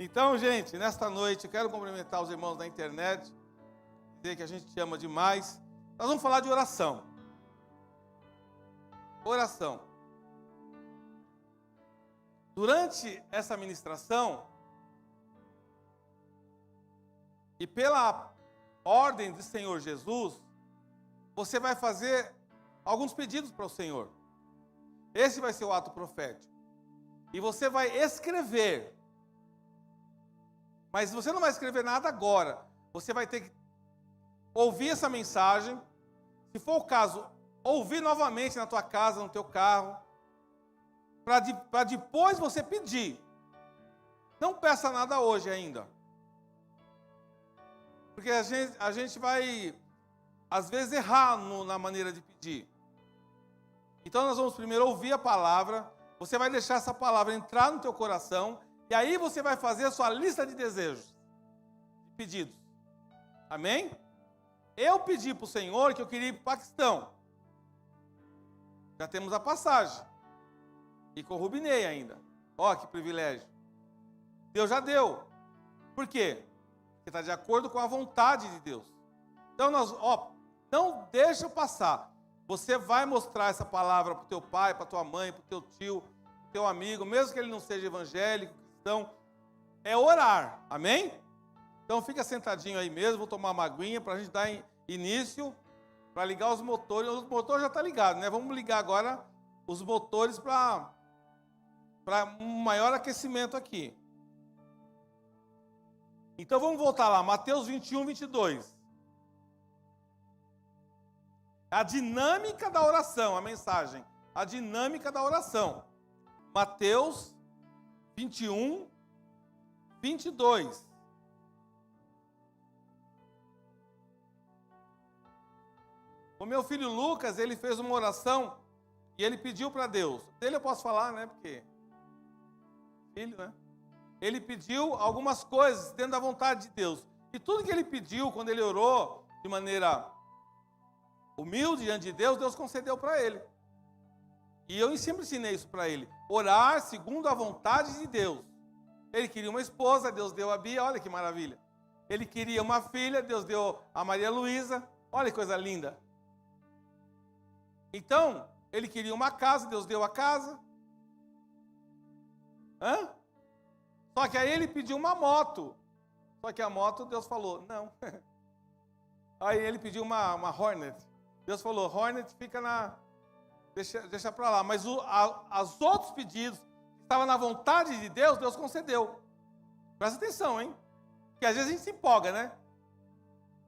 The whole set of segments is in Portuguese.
Então, gente, nesta noite eu quero cumprimentar os irmãos da internet, dizer que a gente te ama demais. Nós vamos falar de oração. Oração. Durante essa ministração, e pela ordem do Senhor Jesus, você vai fazer alguns pedidos para o Senhor. Esse vai ser o ato profético. E você vai escrever. Mas você não vai escrever nada agora. Você vai ter que ouvir essa mensagem. Se for o caso, ouvir novamente na tua casa, no teu carro. Para depois você pedir. Não peça nada hoje ainda. Porque a gente vai, às vezes, errar na maneira de pedir. Então nós vamos primeiro ouvir a palavra. Você vai deixar essa palavra entrar no teu coração. E aí você vai fazer a sua lista de desejos, de pedidos. Amém? Eu pedi para o Senhor que eu queria ir para o Paquistão. Já temos a passagem. E com o Rubinei ainda. Ó, que privilégio. Deus já deu. Por quê? Porque está de acordo com a vontade de Deus. Então não deixa passar. Você vai mostrar essa palavra para o teu pai, para a tua mãe, para o teu tio, para o teu amigo, mesmo que ele não seja evangélico, cristão. É orar. Amém? Então fica sentadinho aí mesmo, vou tomar uma aguinha para a gente dar início, para ligar os motores. O motor já está ligado, né? Vamos ligar agora os motores para um maior aquecimento aqui. Então vamos voltar lá, Mateus 21, 22. A dinâmica da oração, a mensagem. A dinâmica da oração. Mateus 21, 22. O meu filho Lucas, ele fez uma oração e ele pediu para Deus. Dele eu posso falar, né? Porque filho, né? Ele pediu algumas coisas dentro da vontade de Deus. E tudo que ele pediu, quando ele orou de maneira humilde diante de Deus, Deus concedeu para ele. E eu sempre ensinei isso para ele. Orar segundo a vontade de Deus. Ele queria uma esposa, Deus deu a Bia, olha que maravilha. Ele queria uma filha, Deus deu a Maria Luísa, olha que coisa linda. Então, ele queria uma casa, Deus deu a casa. Só que aí ele pediu uma moto. Só que a moto, Deus falou, não. Aí ele pediu uma Hornet. Deus falou, Hornet fica deixa para lá. Mas os outros pedidos, que estavam na vontade de Deus, Deus concedeu. Presta atenção, hein? Porque às vezes a gente se empolga, né?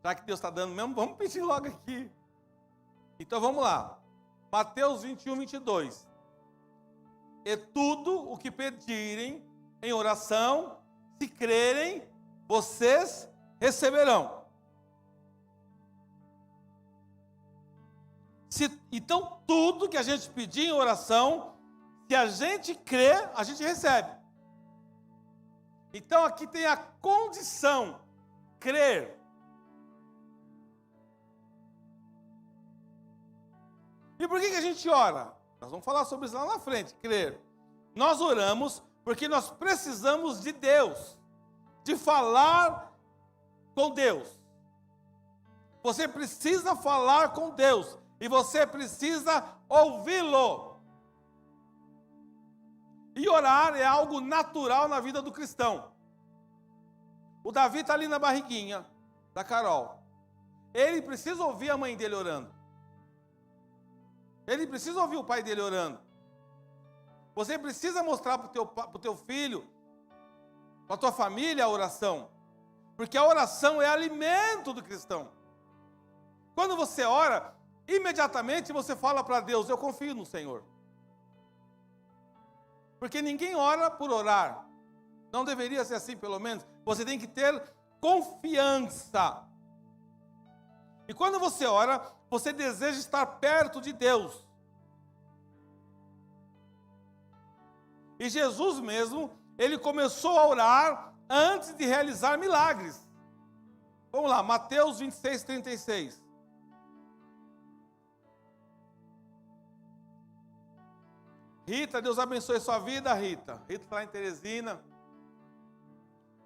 Já que Deus está dando mesmo, vamos pedir logo aqui. Então vamos lá. Mateus 21, 22. E tudo o que pedirem em oração, se crerem, vocês receberão. Então, tudo que a gente pedir em oração, se a gente crê, a gente recebe. Então, aqui tem a condição, crer. E por que a gente ora? Nós vamos falar sobre isso lá na frente, crer. Nós oramos porque nós precisamos de Deus, de falar com Deus. Você precisa falar com Deus e você precisa ouvi-lo. E orar é algo natural na vida do cristão. O Davi está ali na barriguinha da Carol. Ele precisa ouvir a mãe dele orando. Ele precisa ouvir o pai dele orando. Você precisa mostrar para o teu filho, para a tua família a oração. Porque a oração é alimento do cristão. Quando você ora, imediatamente você fala para Deus, eu confio no Senhor. Porque ninguém ora por orar. Não deveria ser assim, pelo menos. Você tem que ter confiança. E quando você ora, você deseja estar perto de Deus. E Jesus mesmo, ele começou a orar antes de realizar milagres. Vamos lá, Mateus 26, 36. Rita, Deus abençoe sua vida, Rita. Rita está lá em Teresina.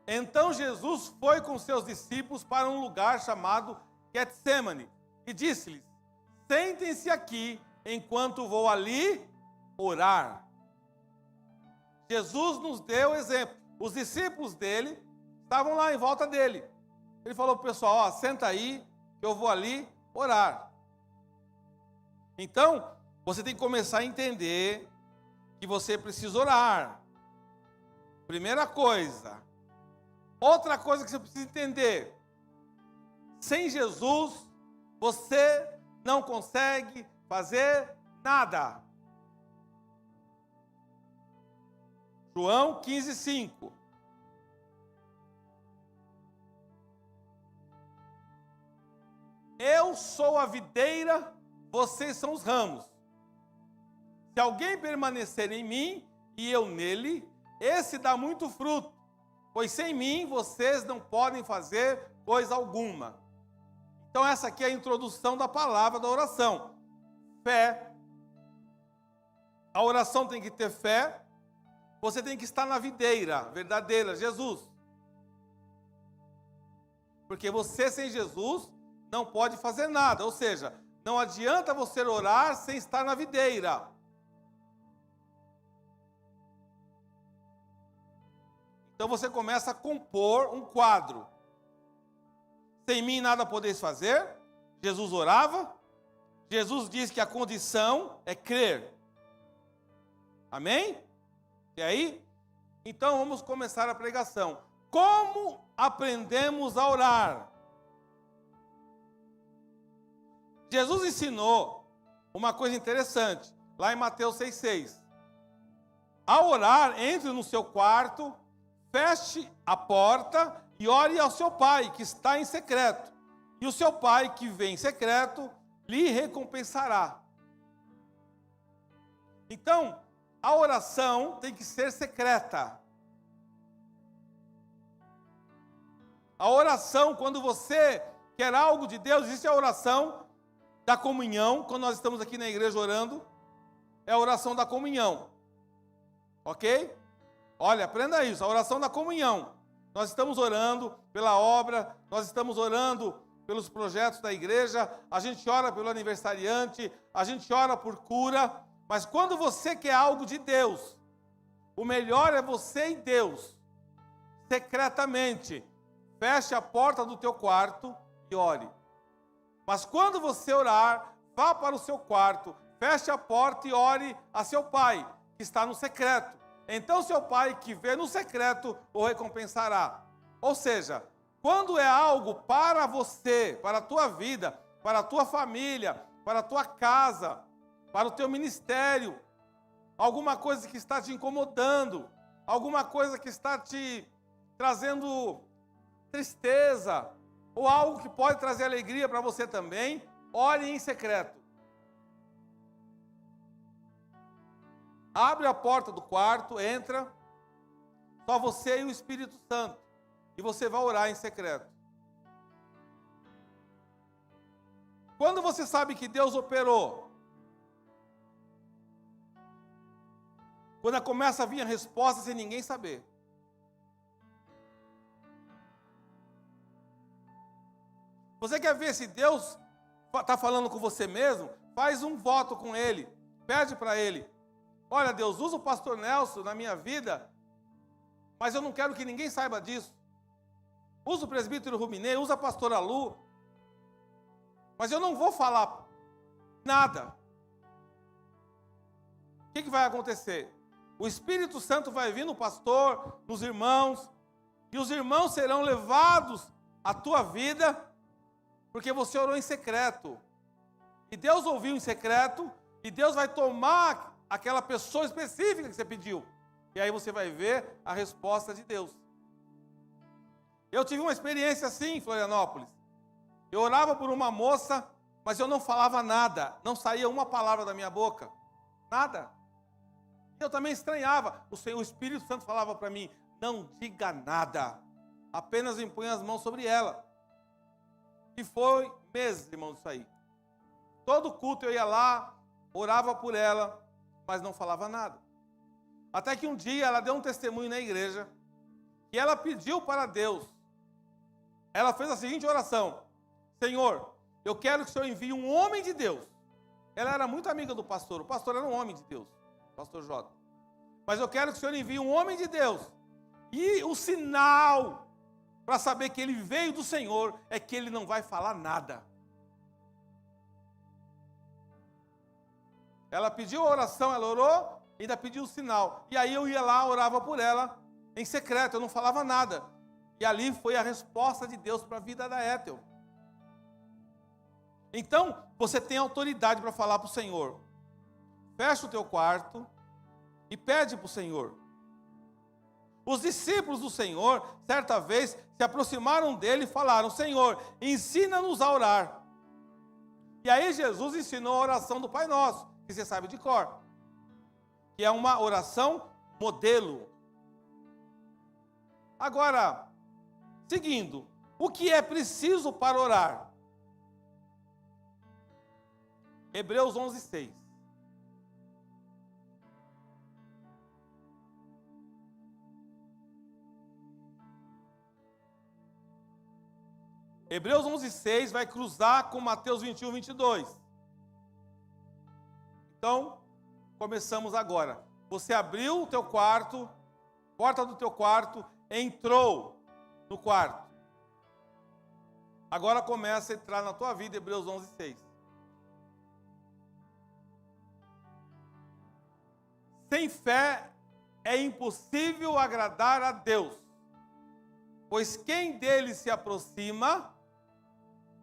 Então Jesus foi com seus discípulos para um lugar chamado Getsêmani e disse-lhes: sentem-se aqui enquanto vou ali orar. Jesus nos deu exemplo. Os discípulos dele estavam lá em volta dele. Ele falou para o pessoal: ó, senta aí, que eu vou ali orar. Então, você tem que começar a entender que você precisa orar. Primeira coisa. Outra coisa que você precisa entender: sem Jesus, você não consegue fazer nada. João 15:5. Eu sou a videira, vocês são os ramos. Se alguém permanecer em mim e eu nele, esse dá muito fruto, pois sem mim vocês não podem fazer coisa alguma. Então essa aqui é a introdução da palavra da oração. Fé. A oração tem que ter fé. Você tem que estar na videira verdadeira, Jesus. Porque você sem Jesus não pode fazer nada. Ou seja, não adianta você orar sem estar na videira. Então você começa a compor um quadro. Sem mim nada podeis fazer. Jesus orava. Jesus diz que a condição é crer. Amém? E aí? Então vamos começar a pregação. Como aprendemos a orar? Jesus ensinou uma coisa interessante, lá em Mateus 6,6. Ao orar, entre no seu quarto, feche a porta e ore ao seu pai, que está em secreto. E o seu pai, que vem em secreto, lhe recompensará. Então, a oração tem que ser secreta. A oração, quando você quer algo de Deus, existe a oração da comunhão, quando nós estamos aqui na igreja orando, é a oração da comunhão. Ok? Olha, aprenda isso, a oração da comunhão. Nós estamos orando pela obra, nós estamos orando pelos projetos da igreja, a gente ora pelo aniversariante, a gente ora por cura, mas quando você quer algo de Deus, o melhor é você e Deus, secretamente, feche a porta do teu quarto e ore. Mas quando você orar, vá para o seu quarto, feche a porta e ore a seu pai, que está no secreto. Então seu pai que vê no secreto o recompensará. Ou seja, quando é algo para você, para a tua vida, para a tua família, para a tua casa, para o teu ministério, alguma coisa que está te incomodando, alguma coisa que está te trazendo tristeza, ou algo que pode trazer alegria para você também, ore em secreto. Abre a porta do quarto, entra, só você e o Espírito Santo, e você vai orar em secreto. Quando você sabe que Deus operou, quando começa a vir a resposta sem ninguém saber. Você quer ver se Deus está falando com você mesmo? Faz um voto com Ele. Pede para Ele. Olha, Deus, usa o pastor Nelson na minha vida, mas eu não quero que ninguém saiba disso. Usa o presbítero Ruminei, usa a pastora Lu, mas eu não vou falar nada. O que vai acontecer? O Espírito Santo vai vir no pastor, nos irmãos, e os irmãos serão levados à tua vida, porque você orou em secreto. E Deus ouviu em secreto, e Deus vai tomar aquela pessoa específica que você pediu. E aí você vai ver a resposta de Deus. Eu tive uma experiência assim em Florianópolis. Eu orava por uma moça, mas eu não falava nada. Não saía uma palavra da minha boca. Nada. Eu também estranhava. O Espírito Santo falava para mim, não diga nada. Apenas impõe as mãos sobre ela. E foi meses, irmão, disso aí. Todo culto eu ia lá, orava por ela, mas não falava nada. Até que um dia ela deu um testemunho na igreja, que ela pediu para Deus. Ela fez a seguinte oração: Senhor, eu quero que o Senhor envie um homem de Deus. Ela era muito amiga do pastor. O pastor era um homem de Deus, o pastor J. Mas eu quero que o Senhor envie um homem de Deus. E o sinal para saber que ele veio do Senhor é que ele não vai falar nada. Ela pediu a oração, ela orou, ainda pediu o sinal. E aí eu ia lá, orava por ela, em secreto, eu não falava nada. E ali foi a resposta de Deus para a vida da Ethel. Então, você tem autoridade para falar para o Senhor. Fecha o teu quarto e pede para o Senhor. Os discípulos do Senhor, certa vez, se aproximaram dele e falaram: Senhor, ensina-nos a orar. E aí Jesus ensinou a oração do Pai Nosso, que você sabe de cor, que é uma oração modelo. Agora, seguindo, o que é preciso para orar? Hebreus 11:6. Hebreus 11:6 vai cruzar com Mateus 21:22. Então, começamos agora. Você abriu o teu quarto, porta do teu quarto, entrou no quarto. Agora começa a entrar na tua vida, Hebreus 11:6. Sem fé é impossível agradar a Deus, pois quem dele se aproxima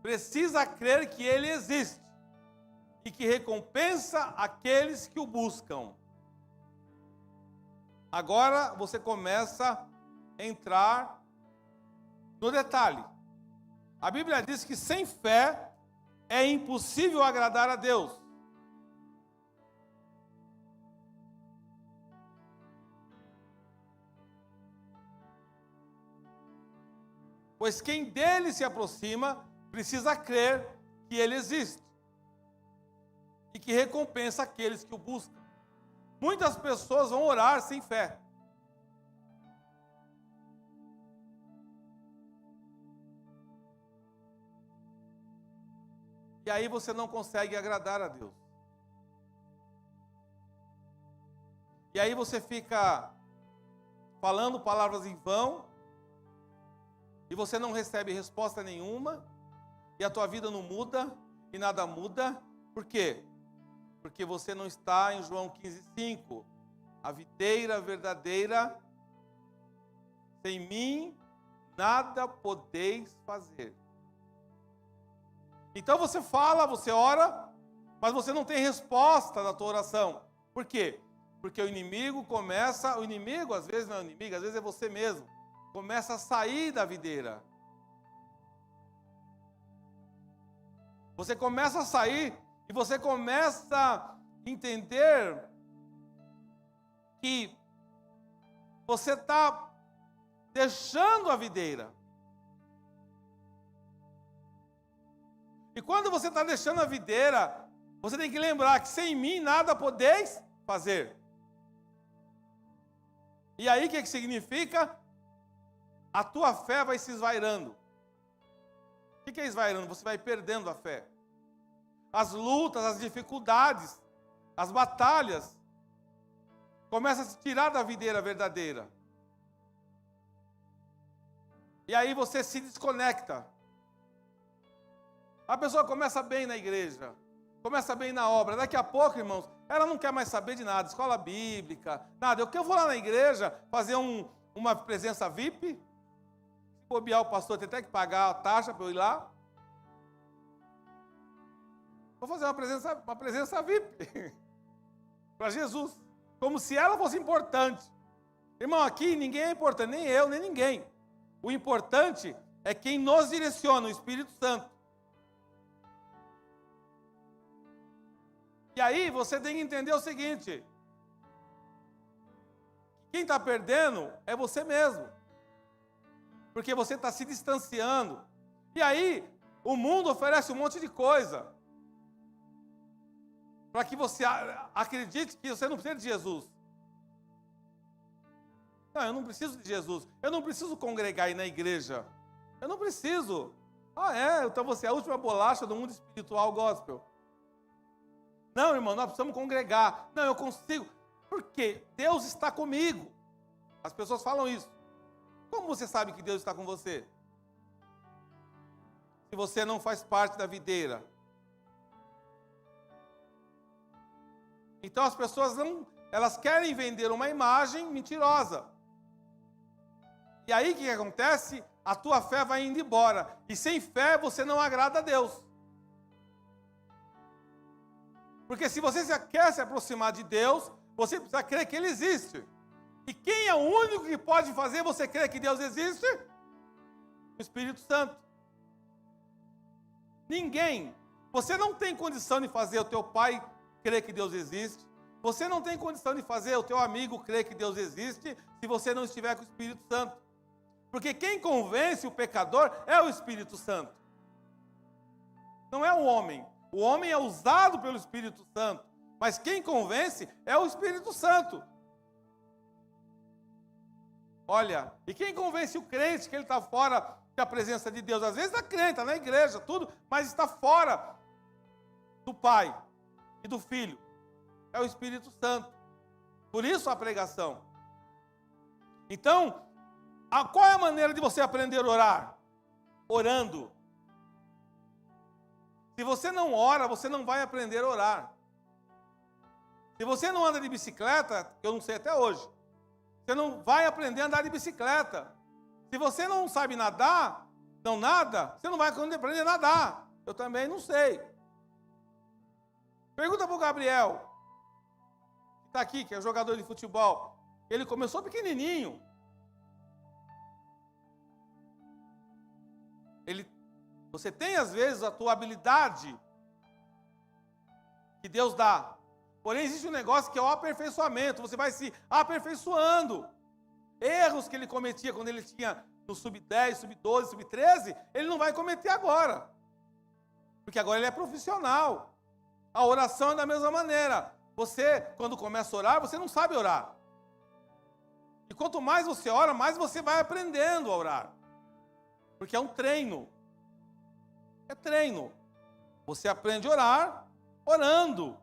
precisa crer que ele existe e que recompensa aqueles que o buscam. Agora você começa a entrar no detalhe. A Bíblia diz que sem fé é impossível agradar a Deus. Pois quem dele se aproxima precisa crer que ele existe e que recompensa aqueles que o buscam. Muitas pessoas vão orar sem fé. E aí você não consegue agradar a Deus. E aí você fica falando palavras em vão, e você não recebe resposta nenhuma, e a tua vida não muda, e nada muda. Por quê? Porque você não está em João 15:5. A videira verdadeira, sem mim, nada podeis fazer. Então você fala, você ora, mas você não tem resposta da tua oração. Por quê? Porque o inimigo às vezes não é o inimigo, às vezes é você mesmo, começa a sair da videira. Você começa a sair e você começa a entender que você está deixando a videira. E quando você está deixando a videira, você tem que lembrar que sem mim nada podeis fazer. E aí o que significa? A tua fé vai se esvairando. O que é esvairando? Você vai perdendo a fé. As lutas, as dificuldades, as batalhas começam a se tirar da videira verdadeira. E aí você se desconecta. A pessoa começa bem na igreja, começa bem na obra. Daqui a pouco, irmãos, ela não quer mais saber de nada, escola bíblica, nada. Eu vou lá na igreja fazer uma presença VIP. Se bobear, o pastor tem até que pagar a taxa para eu ir lá. Vou fazer uma presença VIP para Jesus, como se ela fosse importante. Irmão, aqui ninguém é importante, nem eu, nem ninguém. O importante é quem nos direciona, o Espírito Santo. E aí você tem que entender o seguinte: quem está perdendo é você mesmo, porque você está se distanciando. E aí o mundo oferece um monte de coisa para que você acredite que você não precisa de Jesus. Não, eu não preciso de Jesus. Eu não preciso congregar aí na igreja. Eu não preciso. Ah, é? Então você é a última bolacha do mundo espiritual gospel. Não, irmão, nós precisamos congregar. Não, eu consigo. Porque Deus está comigo. As pessoas falam isso. Como você sabe que Deus está com você? Se você não faz parte da videira. Então as pessoas elas querem vender uma imagem mentirosa. E aí o que acontece? A tua fé vai indo embora. E sem fé você não agrada a Deus. Porque se você quer se aproximar de Deus, você precisa crer que Ele existe. E quem é o único que pode fazer você crer que Deus existe? O Espírito Santo. Ninguém. Você não tem condição de fazer o teu pai crer que Deus existe. Você não tem condição de fazer o teu amigo crer que Deus existe se você não estiver com o Espírito Santo. Porque quem convence o pecador é o Espírito Santo. Não é o homem. O homem é usado pelo Espírito Santo. Mas quem convence é o Espírito Santo. Olha, e quem convence o crente que ele está fora da presença de Deus? Às vezes está crente, está na igreja, tudo, mas está fora do Pai e do Filho. É o Espírito Santo. Por isso a pregação. Então, qual é a maneira de você aprender a orar? Orando. Se você não ora, você não vai aprender a orar. Se você não anda de bicicleta, eu não sei até hoje, você não vai aprender a andar de bicicleta. Se você não sabe nadar, não nada, você não vai aprender a nadar. Eu também não sei. Pergunta para o Gabriel, que está aqui, que é jogador de futebol. Ele começou pequenininho. Você tem, às vezes, a tua habilidade que Deus dá. Porém, existe um negócio que é o aperfeiçoamento. Você vai se aperfeiçoando. Erros que ele cometia quando ele tinha no sub-10, sub-12, sub-13, ele não vai cometer agora. Porque agora ele é profissional. A oração é da mesma maneira. Você, quando começa a orar, você não sabe orar. E quanto mais você ora, mais você vai aprendendo a orar. Porque é um treino. É treino. Você aprende a orar orando.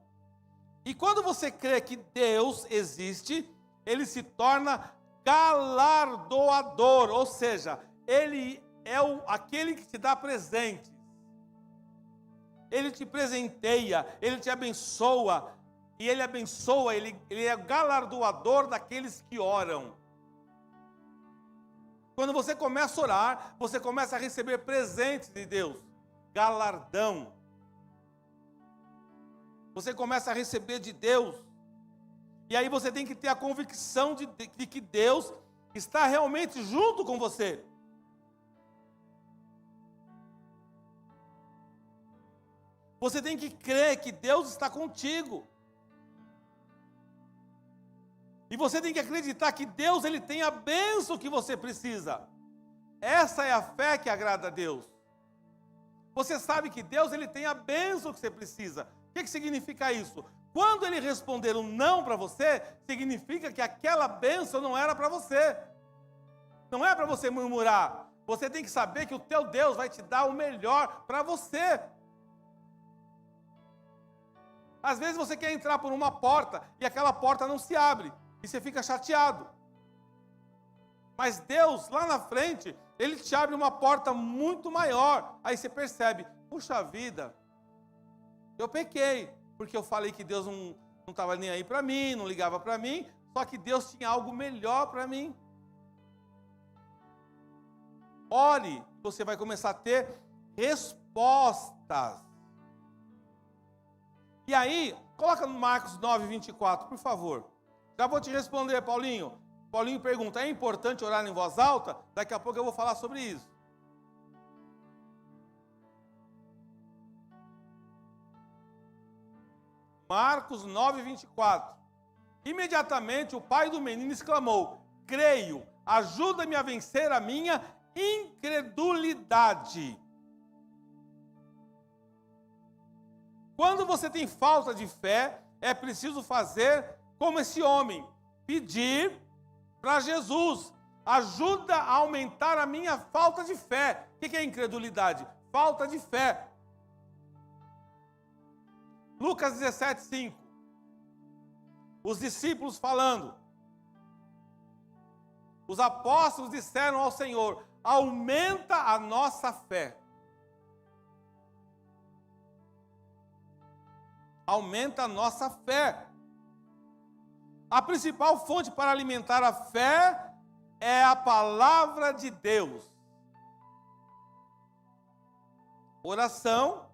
E quando você crê que Deus existe, Ele se torna galardoador. Ou seja, Ele é aquele que te dá presentes. Ele te presenteia, Ele te abençoa. E Ele abençoa, Ele é galardoador daqueles que oram. Quando você começa a orar, você começa a receber presentes de Deus. Galardão. Você começa a receber de Deus. E aí você tem que ter a convicção de que Deus está realmente junto com você. Você tem que crer que Deus está contigo. E você tem que acreditar que Deus ele tem a bênção que você precisa. Essa é a fé que agrada a Deus. Você sabe que Deus ele tem a bênção que você precisa. O que significa isso? Quando Ele responder um não para você, significa que aquela bênção não era para você. Não é para você murmurar. Você tem que saber que o teu Deus vai te dar o melhor para você. Às vezes você quer entrar por uma porta e aquela porta não se abre. E você fica chateado. Mas Deus, lá na frente, Ele te abre uma porta muito maior. Aí você percebe, puxa vida, eu pequei, porque eu falei que Deus não estava nem aí para mim, não ligava para mim, só que Deus tinha algo melhor para mim. Ore, você vai começar a ter respostas. E aí, coloca no Marcos 9, 24, por favor. Já vou te responder, Paulinho. Paulinho pergunta, é importante orar em voz alta? Daqui a pouco eu vou falar sobre isso. Marcos 9, 24. Imediatamente o pai do menino exclamou, creio, ajuda-me a vencer a minha incredulidade. Quando você tem falta de fé, é preciso fazer como esse homem, pedir para Jesus. Ajuda a aumentar a minha falta de fé. O que é incredulidade? Falta de fé. Lucas 17, 5. Os discípulos falando. Os apóstolos disseram ao Senhor: aumenta a nossa fé. Aumenta a nossa fé. A principal fonte para alimentar a fé é a palavra de Deus. Oração,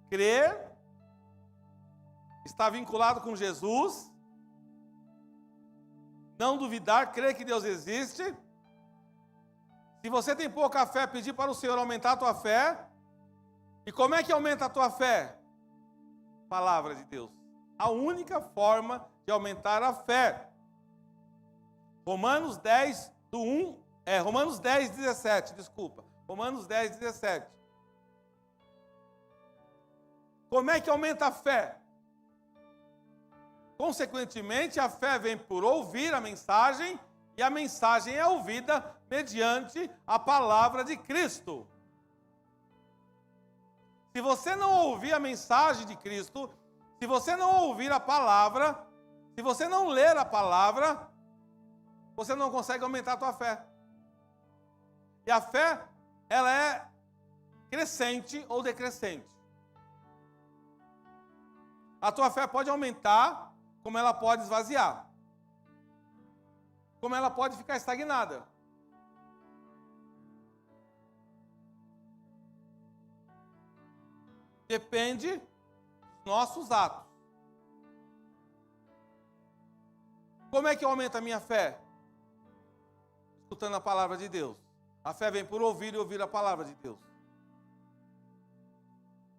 crer, está vinculado com Jesus. Não duvidar, crer que Deus existe. Se você tem pouca fé, pedir para o Senhor aumentar a tua fé. E como é que aumenta a tua fé? Palavra de Deus. A única forma de aumentar a fé. Romanos 10, 17, desculpa. Romanos 10, 17. Como é que aumenta a fé? Consequentemente, a fé vem por ouvir a mensagem, e a mensagem é ouvida mediante a palavra de Cristo. Se você não ouvir a mensagem de Cristo, se você não ouvir a palavra, se você não ler a palavra, você não consegue aumentar a tua fé. E a fé, ela é crescente ou decrescente. A tua fé pode aumentar, como ela pode esvaziar. Como ela pode ficar estagnada. Depende dos nossos atos. Como é que eu aumento a minha fé? Escutando a palavra de Deus. A fé vem por ouvir e ouvir a palavra de Deus.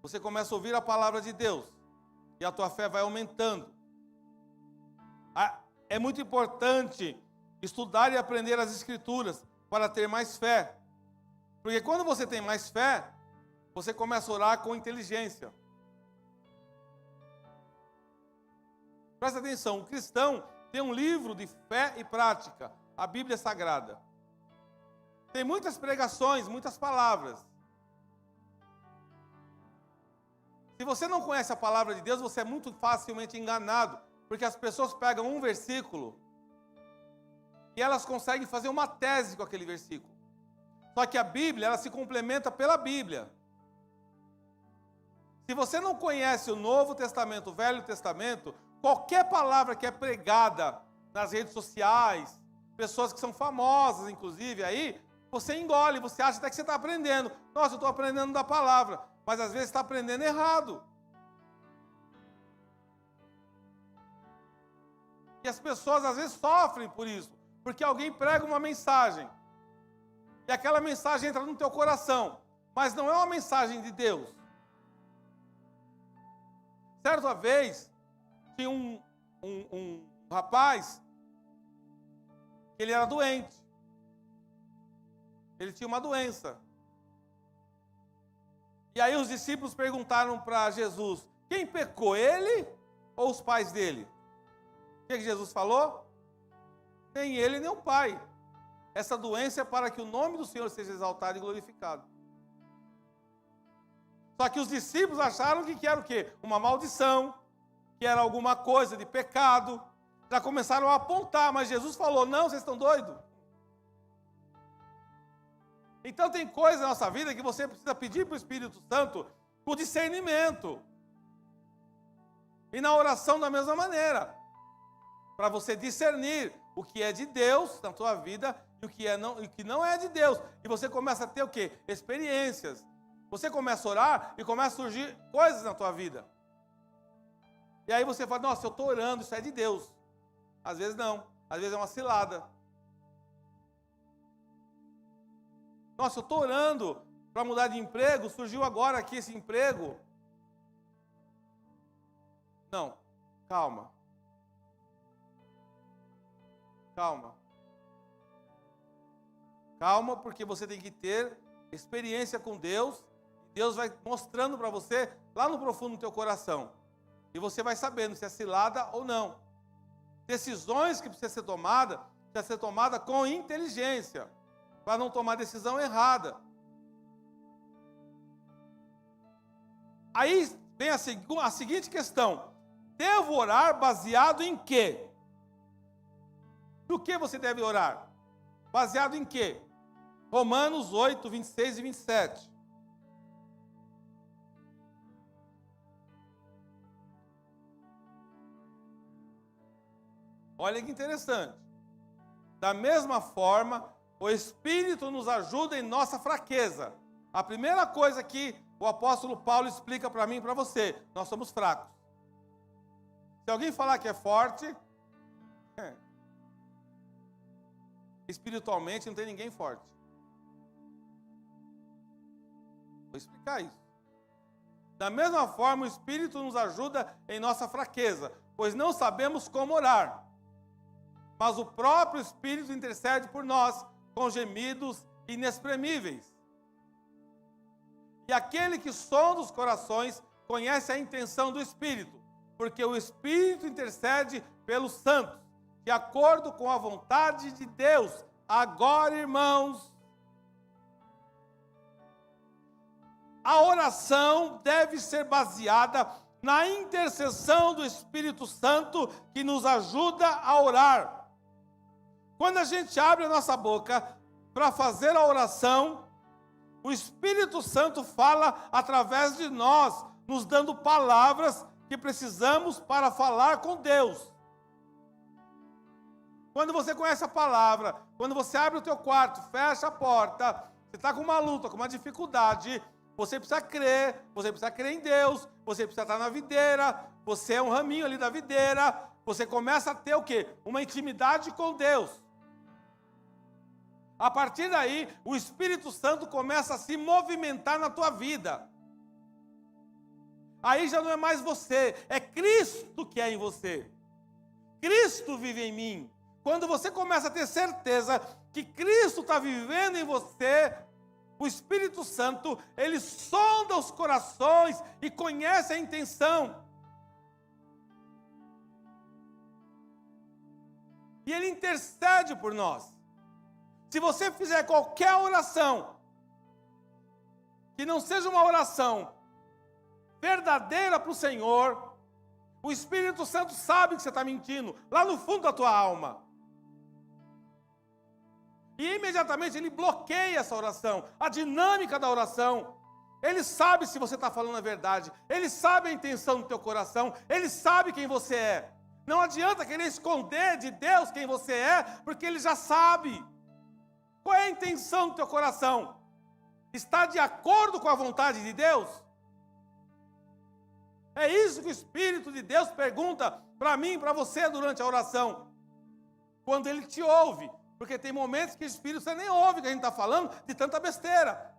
Você começa a ouvir a palavra de Deus e a tua fé vai aumentando. É muito importante estudar e aprender as Escrituras para ter mais fé. Porque quando você tem mais fé, você começa a orar com inteligência. Presta atenção, o cristão tem um livro de fé e prática, a Bíblia Sagrada. Tem muitas pregações, muitas palavras. Se você não conhece a palavra de Deus, você é muito facilmente enganado, porque as pessoas pegam um versículo e elas conseguem fazer uma tese com aquele versículo. Só que a Bíblia, ela se complementa pela Bíblia. Se você não conhece o Novo Testamento, o Velho Testamento, qualquer palavra que é pregada nas redes sociais, pessoas que são famosas, inclusive, aí, você engole, você acha até que você está aprendendo. Nossa, eu estou aprendendo da palavra, mas às vezes está aprendendo errado. E as pessoas às vezes sofrem por isso, porque alguém prega uma mensagem, e aquela mensagem entra no teu coração, mas não é uma mensagem de Deus. Certa vez, tinha um rapaz, ele era doente. Ele tinha uma doença. E aí os discípulos perguntaram para Jesus: quem pecou, ele ou os pais dele? O que Jesus falou? Nem ele, nem o pai. Essa doença é para que o nome do Senhor seja exaltado e glorificado. Só que os discípulos acharam que era o quê? Uma maldição, que era alguma coisa de pecado. Já começaram a apontar, mas Jesus falou: não, vocês estão doidos? Então tem coisas na nossa vida que você precisa pedir para o Espírito Santo o discernimento. E na oração da mesma maneira. Para você discernir o que é de Deus na tua vida e o que não é de Deus. E você começa a ter o quê? Experiências. Você começa a orar e começa a surgir coisas na tua vida. E aí você fala: nossa, eu estou orando, isso é de Deus. Às vezes não, às vezes é uma cilada. Nossa, eu estou orando para mudar de emprego, surgiu agora aqui esse emprego. Não, calma. Calma. Calma, porque você tem que ter experiência com Deus. Deus vai mostrando para você lá no profundo do teu coração. E você vai sabendo se é cilada ou não. Decisões que precisam ser tomadas, precisa ser tomada com inteligência, para não tomar decisão errada. Aí vem a seguinte questão: devo orar baseado em quê? Do que você deve orar? Baseado em quê? Romanos 8, 26 e 27. Olha que interessante. Da mesma forma, o Espírito nos ajuda em nossa fraqueza. A primeira coisa que o apóstolo Paulo explica para mim e para você: nós somos fracos. Se alguém falar que é forte, espiritualmente não tem ninguém forte. Vou explicar isso. Da mesma forma, o Espírito nos ajuda em nossa fraqueza, pois não sabemos como orar. Mas o próprio Espírito intercede por nós com gemidos inexprimíveis. E aquele que sonda os corações conhece a intenção do Espírito, porque o Espírito intercede pelos santos, de acordo com a vontade de Deus. Agora, irmãos, a oração deve ser baseada na intercessão do Espírito Santo, que nos ajuda a orar. Quando a gente abre a nossa boca para fazer a oração, o Espírito Santo fala através de nós, nos dando palavras que precisamos para falar com Deus. Quando você conhece a palavra, quando você abre o teu quarto, fecha a porta, você está com uma luta, com uma dificuldade, você precisa crer em Deus, você precisa estar na videira, você é um raminho ali da videira, você começa a ter o quê? Uma intimidade com Deus. A partir daí, o Espírito Santo começa a se movimentar na tua vida. Aí já não é mais você, é Cristo que é em você. Cristo vive em mim. Quando você começa a ter certeza que Cristo está vivendo em você, o Espírito Santo, ele sonda os corações e conhece a intenção. E ele intercede por nós. Se você fizer qualquer oração, que não seja uma oração verdadeira para o Senhor, o Espírito Santo sabe que você está mentindo, lá no fundo da tua alma. E imediatamente ele bloqueia essa oração, a dinâmica da oração. Ele sabe se você está falando a verdade, ele sabe a intenção do teu coração, ele sabe quem você é. Não adianta querer esconder de Deus quem você é, porque ele já sabe. Qual é a intenção do teu coração? Está de acordo com a vontade de Deus? É isso que o Espírito de Deus pergunta para mim e para você durante a oração. Quando ele te ouve. Porque tem momentos que o Espírito você nem ouve o que a gente está falando de tanta besteira.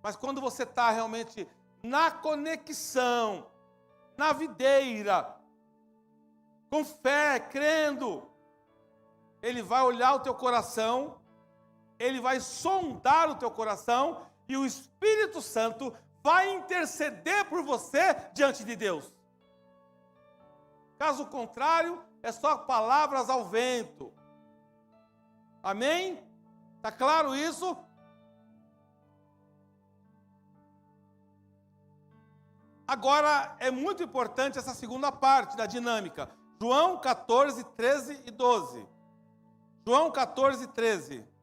Mas quando você está realmente na conexão, na videira, com fé, crendo, ele vai olhar o teu coração, ele vai sondar o teu coração e o Espírito Santo vai interceder por você diante de Deus. Caso contrário, é só palavras ao vento. Amém? Está claro isso? Agora, é muito importante essa segunda parte da dinâmica. João 14, 13 e 12. João 14, 13.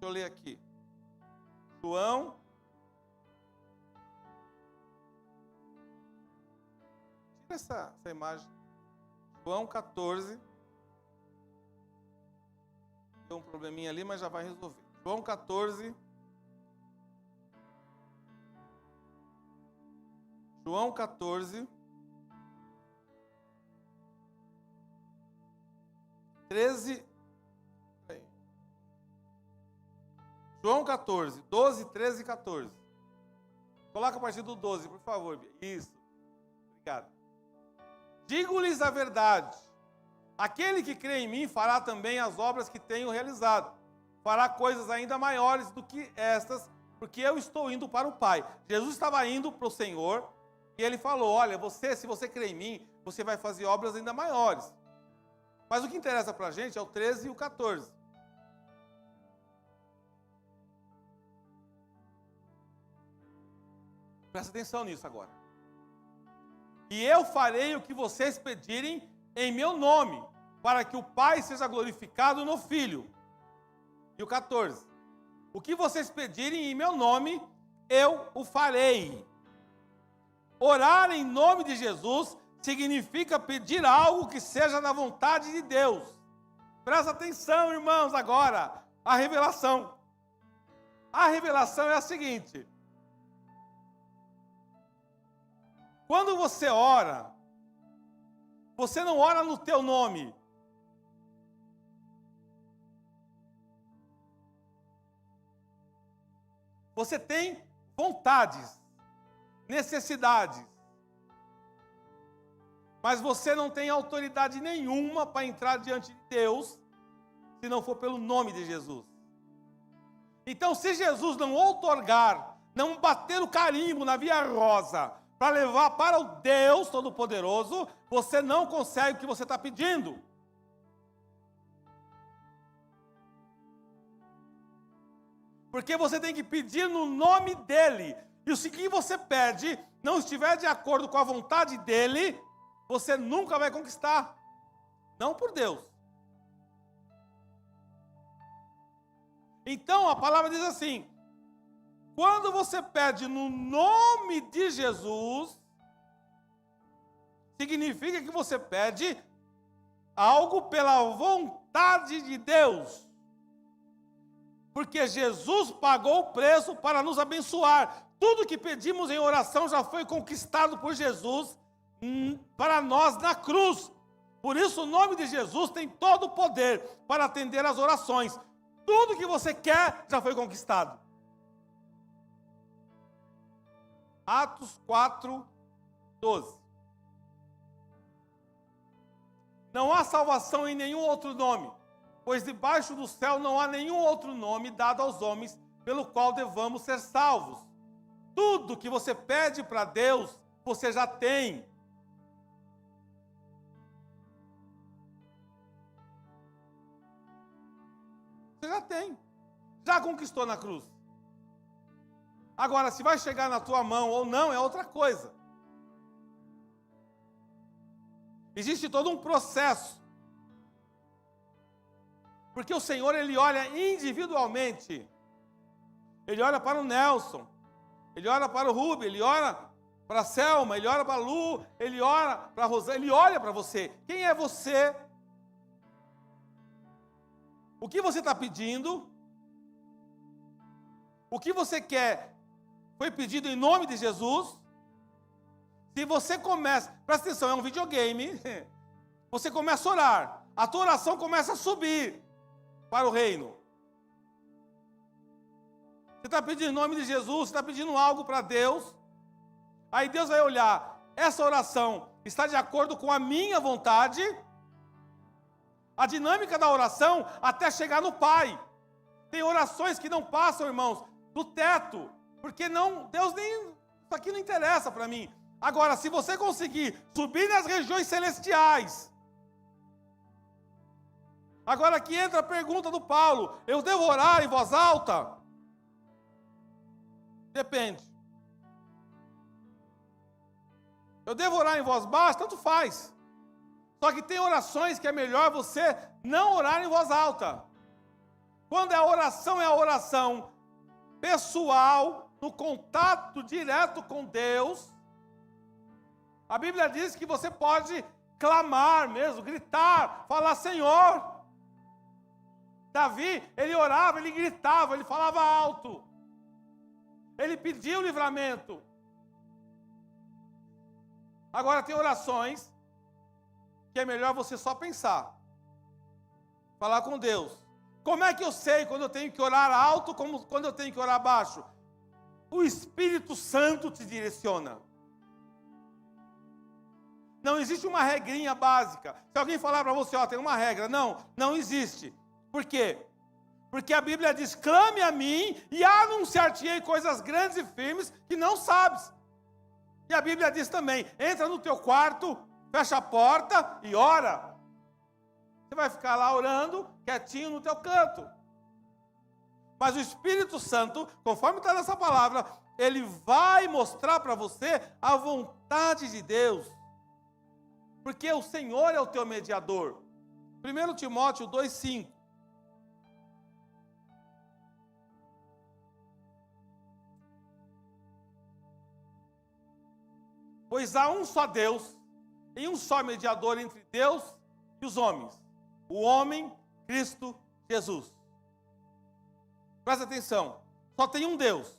Deixa eu ler aqui. João. Tira essa imagem. João 14. Deu um probleminha ali, mas já vai resolver. João 14. João 14. 13. João 14, 12, 13 e 14. Coloca a partir do 12, por favor. Isso. Obrigado. Digo-lhes a verdade. Aquele que crê em mim fará também as obras que tenho realizado. Fará coisas ainda maiores do que estas, porque eu estou indo para o Pai. Jesus estava indo para o Senhor e ele falou: olha, se você crê em mim, você vai fazer obras ainda maiores. Mas o que interessa para a gente é o 13 e o 14. Presta atenção nisso agora. E eu farei o que vocês pedirem em meu nome, para que o Pai seja glorificado no Filho. E o 14. O que vocês pedirem em meu nome, eu o farei. Orar em nome de Jesus significa pedir algo que seja da vontade de Deus. Presta atenção, irmãos, agora, a revelação. A revelação é a seguinte: quando você ora, você não ora no teu nome. Você tem vontades, necessidades, mas você não tem autoridade nenhuma para entrar diante de Deus, se não for pelo nome de Jesus. Então, se Jesus não outorgar, não bater o carimbo na via rosa, para levar para o Deus Todo-Poderoso, você não consegue o que você está pedindo. Porque você tem que pedir no nome dEle. E se o que você pede não estiver de acordo com a vontade dEle, você nunca vai conquistar. Não por Deus. Então a palavra diz assim: quando você pede no nome de Jesus, significa que você pede algo pela vontade de Deus. Porque Jesus pagou o preço para nos abençoar. Tudo que pedimos em oração já foi conquistado por Jesus para nós na cruz. Por isso o nome de Jesus tem todo o poder para atender às orações. Tudo que você quer já foi conquistado. Atos 4, 12. Não há salvação em nenhum outro nome, pois debaixo do céu não há nenhum outro nome dado aos homens pelo qual devamos ser salvos. Tudo que você pede para Deus, você já tem. Você já tem. Já conquistou na cruz. Agora, se vai chegar na tua mão ou não, é outra coisa. Existe todo um processo. Porque o Senhor, Ele olha individualmente. Ele olha para o Nelson, Ele olha para o Rubem, Ele olha para a Selma, Ele olha para a Lu, Ele olha para a Rosana, Ele olha para você. Quem é você? O que você está pedindo? O que você quer foi pedido em nome de Jesus? Se você começa, presta atenção, é um videogame, você começa a orar, a tua oração começa a subir para o reino. Você está pedindo em nome de Jesus, você está pedindo algo para Deus, aí Deus vai olhar, essa oração está de acordo com a minha vontade? A dinâmica da oração até chegar no Pai. Tem orações que não passam, irmãos, do teto, porque não, Deus nem, isso aqui não interessa para mim. Agora, se você conseguir subir nas regiões celestiais, agora aqui entra a pergunta do Paulo: eu devo orar em voz alta? Depende. Eu devo orar em voz baixa? Tanto faz. Só que tem orações que é melhor você não orar em voz alta. Quando a oração pessoal, no contato direto com Deus, a Bíblia diz que você pode clamar mesmo, gritar, falar: Senhor. Davi, ele orava, ele gritava, ele falava alto. Ele pediu livramento. Agora tem orações que é melhor você só pensar. Falar com Deus. Como é que eu sei quando eu tenho que orar alto, como quando eu tenho que orar baixo? O Espírito Santo te direciona. Não existe uma regrinha básica. Se alguém falar para você, tem uma regra. Não, não existe. Por quê? Porque a Bíblia diz: clame a mim e anunciar-te-ei coisas grandes e firmes que não sabes. E a Bíblia diz também: entra no teu quarto, fecha a porta e ora. Você vai ficar lá orando, quietinho no teu canto. Mas o Espírito Santo, conforme está nessa palavra, ele vai mostrar para você a vontade de Deus. Porque o Senhor é o teu mediador. 1 Timóteo 2,5. Pois há um só Deus e um só mediador entre Deus e os homens. O homem, Cristo Jesus. Presta atenção. Só tem um Deus.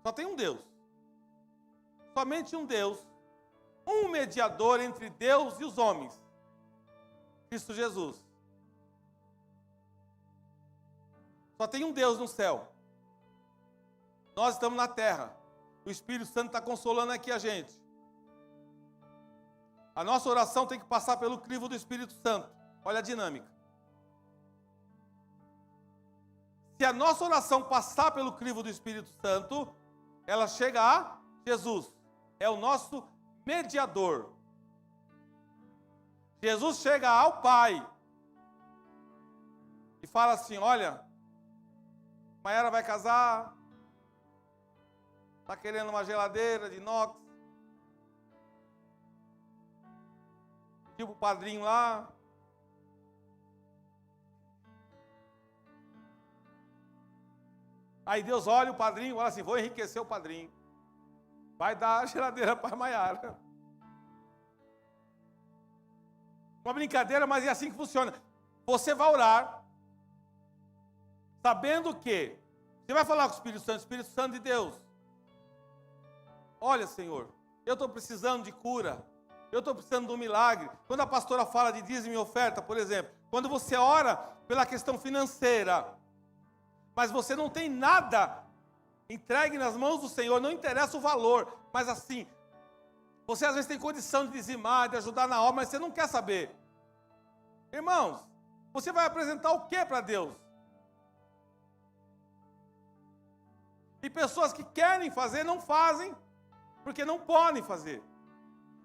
Só tem um Deus. Somente um Deus. Um mediador entre Deus e os homens. Cristo Jesus. Só tem um Deus no céu. Nós estamos na terra. O Espírito Santo está consolando aqui a gente. A nossa oração tem que passar pelo crivo do Espírito Santo. Olha a dinâmica. Se a nossa oração passar pelo crivo do Espírito Santo, ela chega a Jesus. É o nosso mediador. Jesus chega ao Pai e fala assim: olha, Maiara vai casar, está querendo uma geladeira de inox, tipo o padrinho lá. Aí Deus olha o padrinho e fala assim: vou enriquecer o padrinho. Vai dar a geladeira para a Maiara. Uma brincadeira, mas é assim que funciona. Você vai orar, sabendo que você vai falar com o Espírito Santo de Deus. Olha, Senhor, eu estou precisando de cura. Eu estou precisando de um milagre. Quando a pastora fala de dízimo e oferta, por exemplo, quando você ora pela questão financeira, mas você não tem nada entregue nas mãos do Senhor, não interessa o valor, mas assim, você às vezes tem condição de dizimar, de ajudar na obra, mas você não quer saber. Irmãos, você vai apresentar o que para Deus? E pessoas que querem fazer, não fazem, porque não podem fazer.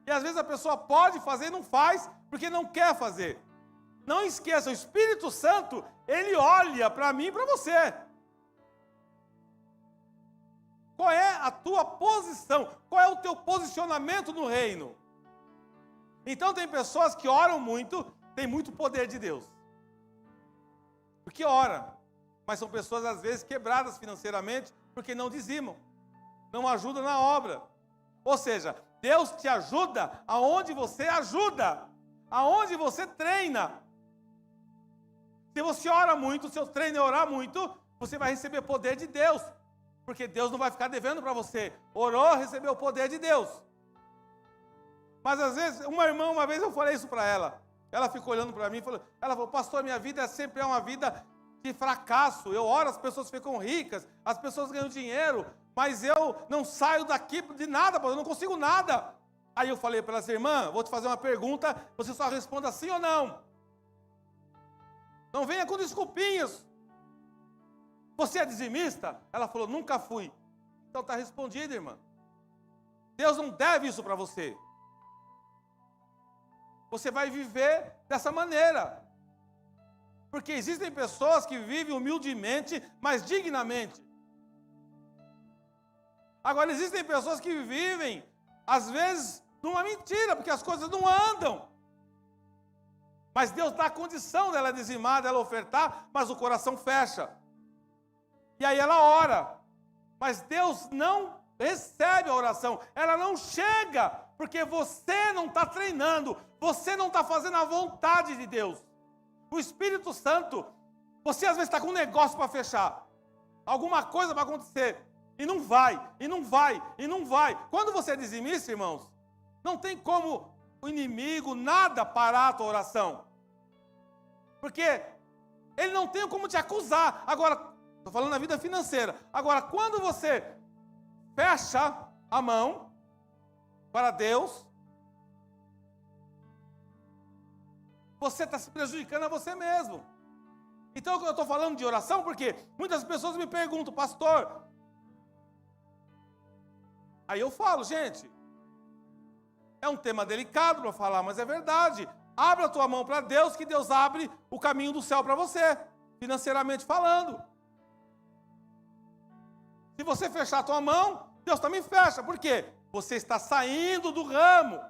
E às vezes a pessoa pode fazer e não faz, porque não quer fazer. Não esqueça, o Espírito Santo, ele olha para mim e para você. Qual é a tua posição? Qual é o teu posicionamento no reino? Então tem pessoas que oram muito, tem muito poder de Deus. Porque ora, mas são pessoas às vezes quebradas financeiramente, porque não dizimam, não ajudam na obra. Ou seja, Deus te ajuda aonde você ajuda, aonde você treina. Se você ora muito, o seu treino é orar muito, você vai receber poder de Deus. Porque Deus não vai ficar devendo para você. Orou, recebeu o poder de Deus. Mas às vezes, uma irmã, uma vez eu falei isso para ela. Ela ficou olhando para mim e falou, ela falou: pastor, minha vida sempre é uma vida de fracasso. Eu oro, as pessoas ficam ricas, as pessoas ganham dinheiro, mas eu não saio daqui de nada, eu não consigo nada. Aí eu falei para ela assim: irmã, vou te fazer uma pergunta, você só responda sim ou não. Não venha com desculpinhas. Você é dizimista? Ela falou: nunca fui. Então está respondido, irmã. Deus não deve isso para você. Você vai viver dessa maneira. Porque existem pessoas que vivem humildemente, mas dignamente. Agora, existem pessoas que vivem, às vezes, numa mentira, porque as coisas não andam. Mas Deus dá a condição dela dizimar, dela ofertar, mas o coração fecha. E aí ela ora. Mas Deus não recebe a oração. Ela não chega, porque você não está treinando. Você não está fazendo a vontade de Deus. O Espírito Santo, você às vezes está com um negócio para fechar. Alguma coisa vai acontecer. E não vai, e não vai, e não vai. Quando você é dizimista, irmãos, não tem como o inimigo nada parar a tua oração. Porque ele não tem como te acusar. Agora, estou falando na vida financeira. Agora, quando você fecha a mão para Deus, você está se prejudicando a você mesmo. Então, eu estou falando de oração porque muitas pessoas me perguntam: pastor. Aí eu falo: gente, É um tema delicado para falar, mas é verdade. Abra a tua mão para Deus, que Deus abre o caminho do céu para você, financeiramente falando. Se você fechar a tua mão, Deus também fecha. Por quê? Você está saindo do ramo.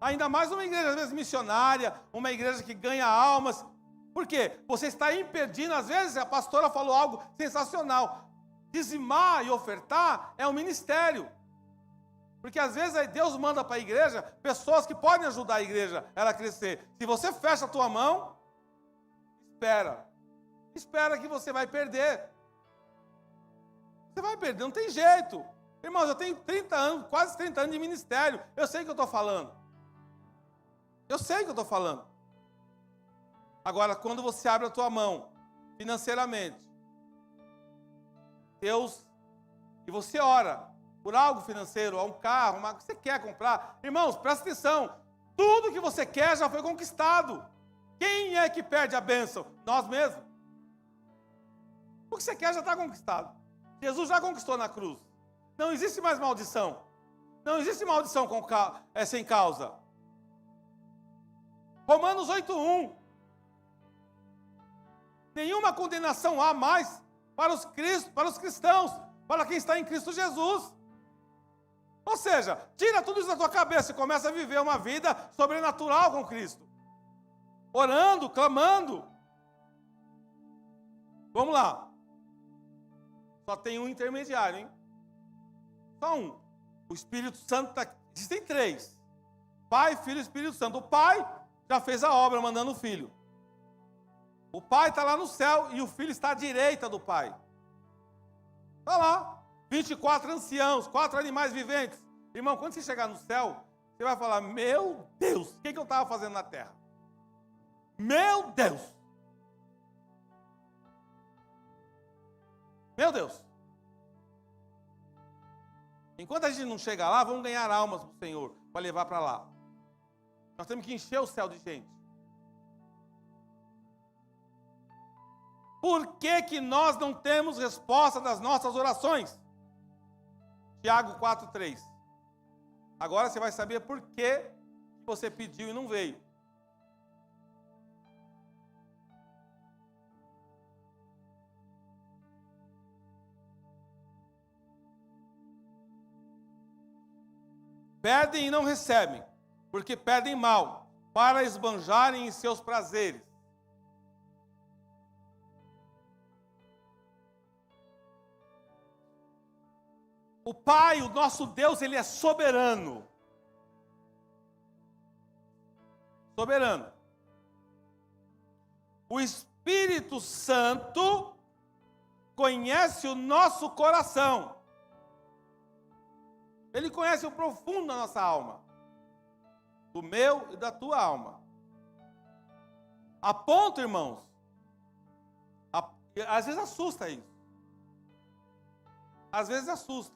Ainda mais uma igreja, às vezes, missionária, uma igreja que ganha almas. Por quê? Você está impedindo, às vezes, a pastora falou algo sensacional. Dizimar e ofertar é um ministério. Porque, às vezes, aí Deus manda para a igreja pessoas que podem ajudar a igreja ela a crescer. Se você fecha a tua mão, espera. Espera que você vai perder. Você vai perder, não tem jeito. Irmãos, eu tenho 30 anos, quase 30 anos de ministério. Eu sei o que eu estou falando. Eu sei o que eu estou falando. Agora, quando você abre a tua mão, financeiramente, Deus, e você ora por algo financeiro, um carro, que você quer comprar. Irmãos, presta atenção. Tudo que você quer já foi conquistado. Quem é que perde a bênção? Nós mesmos. O que você quer já está conquistado. Jesus já conquistou na cruz. Não existe mais maldição. Não existe maldição sem causa. Romanos 8:1. Nenhuma condenação há mais para os cristãos, para quem está em Cristo Jesus. Ou seja, tira tudo isso da tua cabeça e começa a viver uma vida sobrenatural com Cristo. Orando, clamando. Vamos lá. Só tem um intermediário, hein? Só um. O Espírito Santo está... Existem três. Pai, Filho e Espírito Santo. O Pai já fez a obra mandando o Filho. O Pai está lá no céu e o Filho está à direita do Pai. Está lá. 24 anciãos, 4 animais viventes. Irmão, quando você chegar no céu, você vai falar, meu Deus, o que eu estava fazendo na terra? Meu Deus! Meu Deus! Enquanto a gente não chega lá, vamos ganhar almas para o Senhor, para levar para lá. Nós temos que encher o céu de gente. Por que que nós não temos resposta das nossas orações? Tiago 4:3. Agora você vai saber por que você pediu e não veio. Pedem e não recebem, porque pedem mal, para esbanjarem em seus prazeres. O Pai, o nosso Deus, Ele é soberano. Soberano. O Espírito Santo conhece o nosso coração. Ele conhece o profundo da nossa alma. Do meu e da tua alma. A ponto, irmãos, às vezes assusta isso. Às vezes assusta.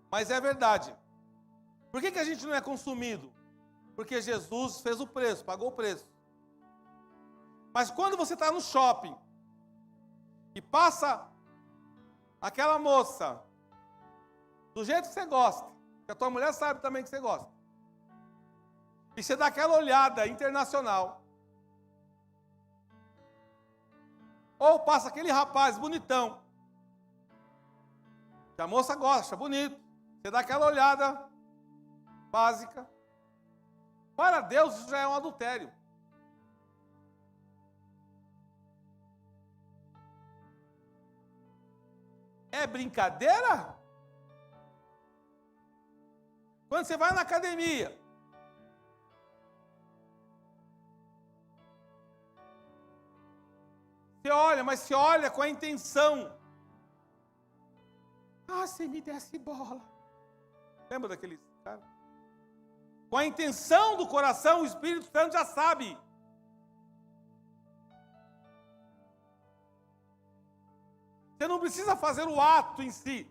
Mas é verdade. Por que a gente não é consumido? Porque Jesus fez o preço, pagou o preço. Mas quando você está no shopping e passa aquela moça do jeito que você gosta, que a tua mulher sabe também que você gosta, e você dá aquela olhada internacional, ou passa aquele rapaz bonitão, que a moça gosta, bonito, você dá aquela olhada básica. Para Deus isso já é um adultério. É brincadeira? Quando você vai na academia, você olha, mas você olha com a intenção. Ah, se me desse bola. Lembra daquele cara? Com a intenção do coração, o Espírito Santo já sabe. Você não precisa fazer o ato em si.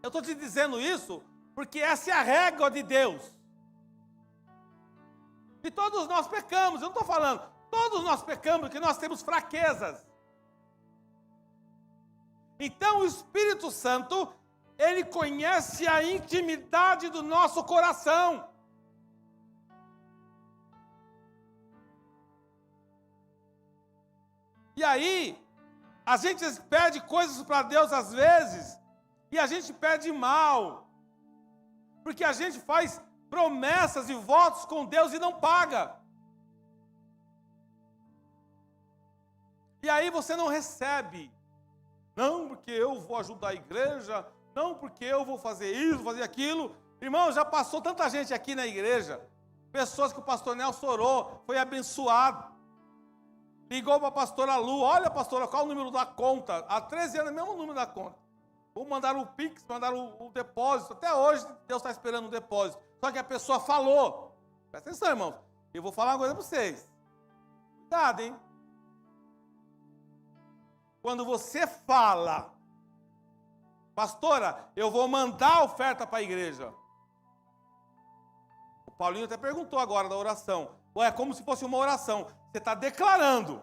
Eu estou te dizendo isso porque essa é a régua de Deus. E todos nós pecamos, eu não estou falando, todos nós pecamos porque nós temos fraquezas. Então o Espírito Santo, Ele conhece a intimidade do nosso coração. E aí, a gente pede coisas para Deus às vezes, e a gente pede mal, porque a gente faz promessas e votos com Deus e não paga. E aí você não recebe. Não porque eu vou ajudar a igreja, não porque eu vou fazer isso, fazer aquilo. Irmão, já passou tanta gente aqui na igreja, pessoas que o pastor Nelson orou, foi abençoado. Ligou para a pastora Lu, olha pastora, qual é o número da conta? Há 13 anos é o mesmo número da conta. Ou mandaram o Pix, mandaram o depósito, até hoje Deus está esperando o depósito. Só que a pessoa falou. Presta atenção, irmãos, eu vou falar uma coisa para vocês. Cuidado, hein? Quando você fala, pastora, eu vou mandar a oferta para a igreja. O Paulinho até perguntou agora da oração. É como se fosse uma oração. Você está declarando.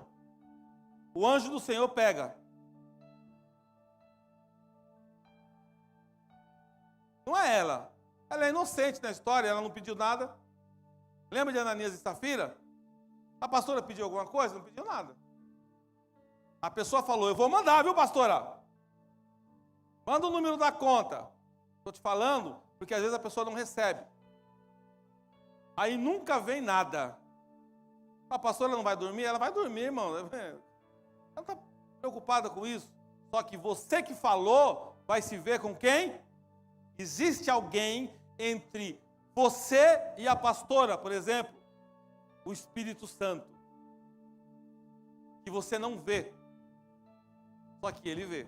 O anjo do Senhor pega. Não é ela. Ela é inocente na história, ela não pediu nada. Lembra de Ananias e Safira? A pastora pediu alguma coisa? Não pediu nada. A pessoa falou, eu vou mandar, viu, pastora? Manda o número da conta. Estou te falando, porque às vezes a pessoa não recebe. Aí nunca vem nada. A pastora não vai dormir? Ela vai dormir, irmão. Ela não está preocupada com isso. Só que você que falou, vai se ver com quem? Existe alguém entre você e a pastora, por exemplo, o Espírito Santo, que você não vê, só que ele vê.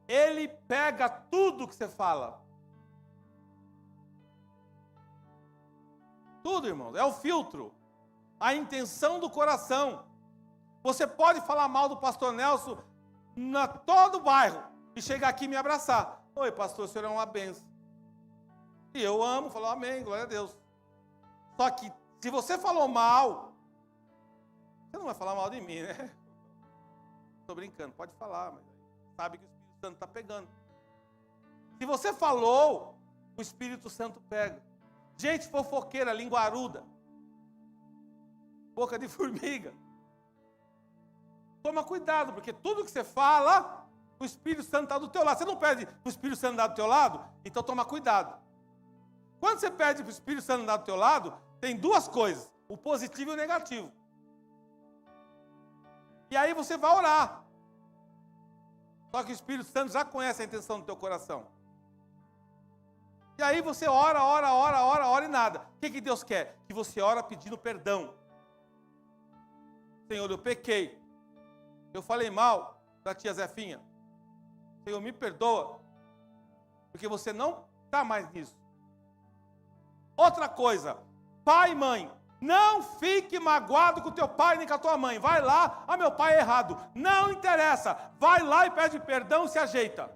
Ele pega tudo que você fala. Tudo, irmãos, é o filtro, a intenção do coração. Você pode falar mal do pastor Nelson na todo o bairro e chegar aqui e me abraçar. Oi, pastor, o senhor é uma benção. E eu amo, falo amém, glória a Deus. Só que se você falou mal, você não vai falar mal de mim, né? Estou brincando, pode falar, mas sabe que o Espírito Santo está pegando. Se você falou, o Espírito Santo pega. Gente fofoqueira, linguaruda, boca de formiga. Toma cuidado, porque tudo que você fala, o Espírito Santo está do teu lado. Você não pede para o Espírito Santo andar do teu lado? Então toma cuidado. Quando você pede para o Espírito Santo andar do teu lado, tem duas coisas, o positivo e o negativo. E aí você vai orar. Só que o Espírito Santo já conhece a intenção do teu coração. E aí você ora e nada. O que Deus quer? Que você ora pedindo perdão. Senhor, eu pequei. Eu falei mal da tia Zefinha. Senhor, me perdoa. Porque você não está mais nisso. Outra coisa. Pai e mãe. Não fique magoado com o teu pai nem com a tua mãe. Vai lá, meu pai é errado. Não interessa. Vai lá e pede perdão e se ajeita.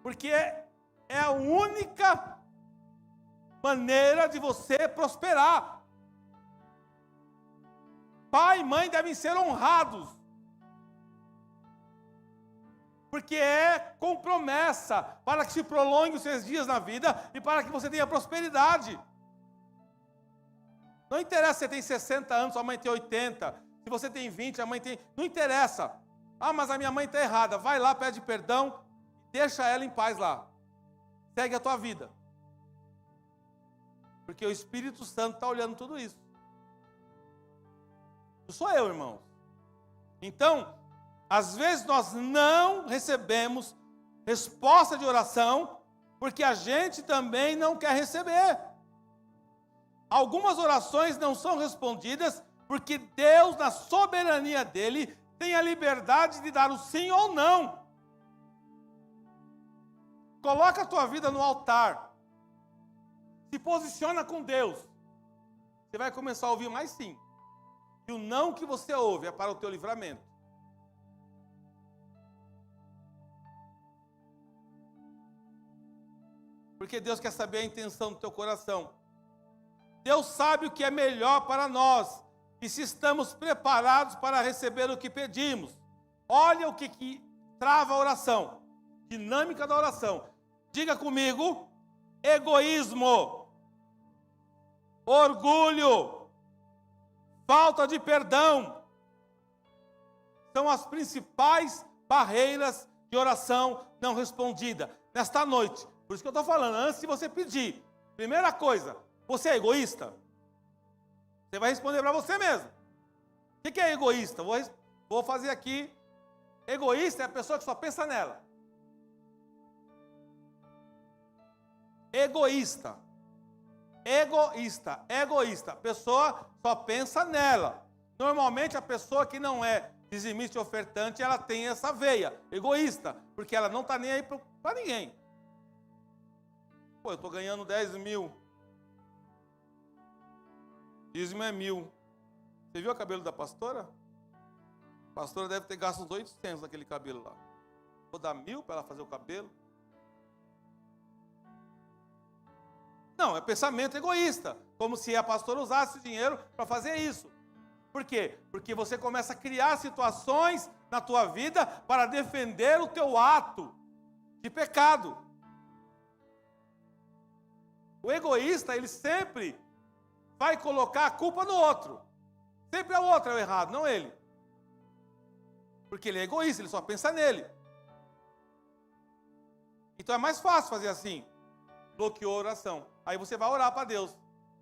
Porque é a única maneira de você prosperar. Pai e mãe devem ser honrados. Porque é com promessa para que se prolongue os seus dias na vida e para que você tenha prosperidade. Não interessa se você tem 60 anos, sua mãe tem 80. Se você tem 20, a mãe tem... Não interessa. Mas a minha mãe está errada. Vai lá, pede perdão e deixa ela em paz lá. Segue a tua vida. Porque o Espírito Santo está olhando tudo isso. Não sou eu, irmãos. Então, às vezes nós não recebemos resposta de oração, porque a gente também não quer receber. Algumas orações não são respondidas, porque Deus, na soberania dele, tem a liberdade de dar o sim ou não. Coloca a tua vida no altar. Se posiciona com Deus. Você vai começar a ouvir mais sim. E o não que você ouve é para o teu livramento. Porque Deus quer saber a intenção do teu coração. Deus sabe o que é melhor para nós. E se estamos preparados para receber o que pedimos. Olha o que trava a oração. Dinâmica da oração. Diga comigo: egoísmo, orgulho, falta de perdão são as principais barreiras de oração não respondida nesta noite. Por isso que eu estou falando, antes de você pedir, primeira coisa, você é egoísta? Você vai responder para você mesmo. O que é egoísta? Vou fazer aqui. Egoísta é a pessoa que só pensa nela. Egoísta. Egoísta. A pessoa só pensa nela. Normalmente a pessoa que não é dizimista e ofertante, ela tem essa veia, egoísta, porque ela não está nem aí para ninguém. Pô, eu estou ganhando 10 mil. Dízimo é 1.000. Você viu o cabelo da pastora? A pastora deve ter gasto uns 800 naquele cabelo lá. Vou dar 1.000 para ela fazer o cabelo? Não, é pensamento egoísta. Como se a pastora usasse o dinheiro para fazer isso. Por quê? Porque você começa a criar situações na tua vida para defender o teu ato de pecado. O egoísta, ele sempre vai colocar a culpa no outro. Sempre é o outro é o errado, não ele. Porque ele é egoísta, ele só pensa nele. Então é mais fácil fazer assim. Bloqueou a oração. Aí você vai orar para Deus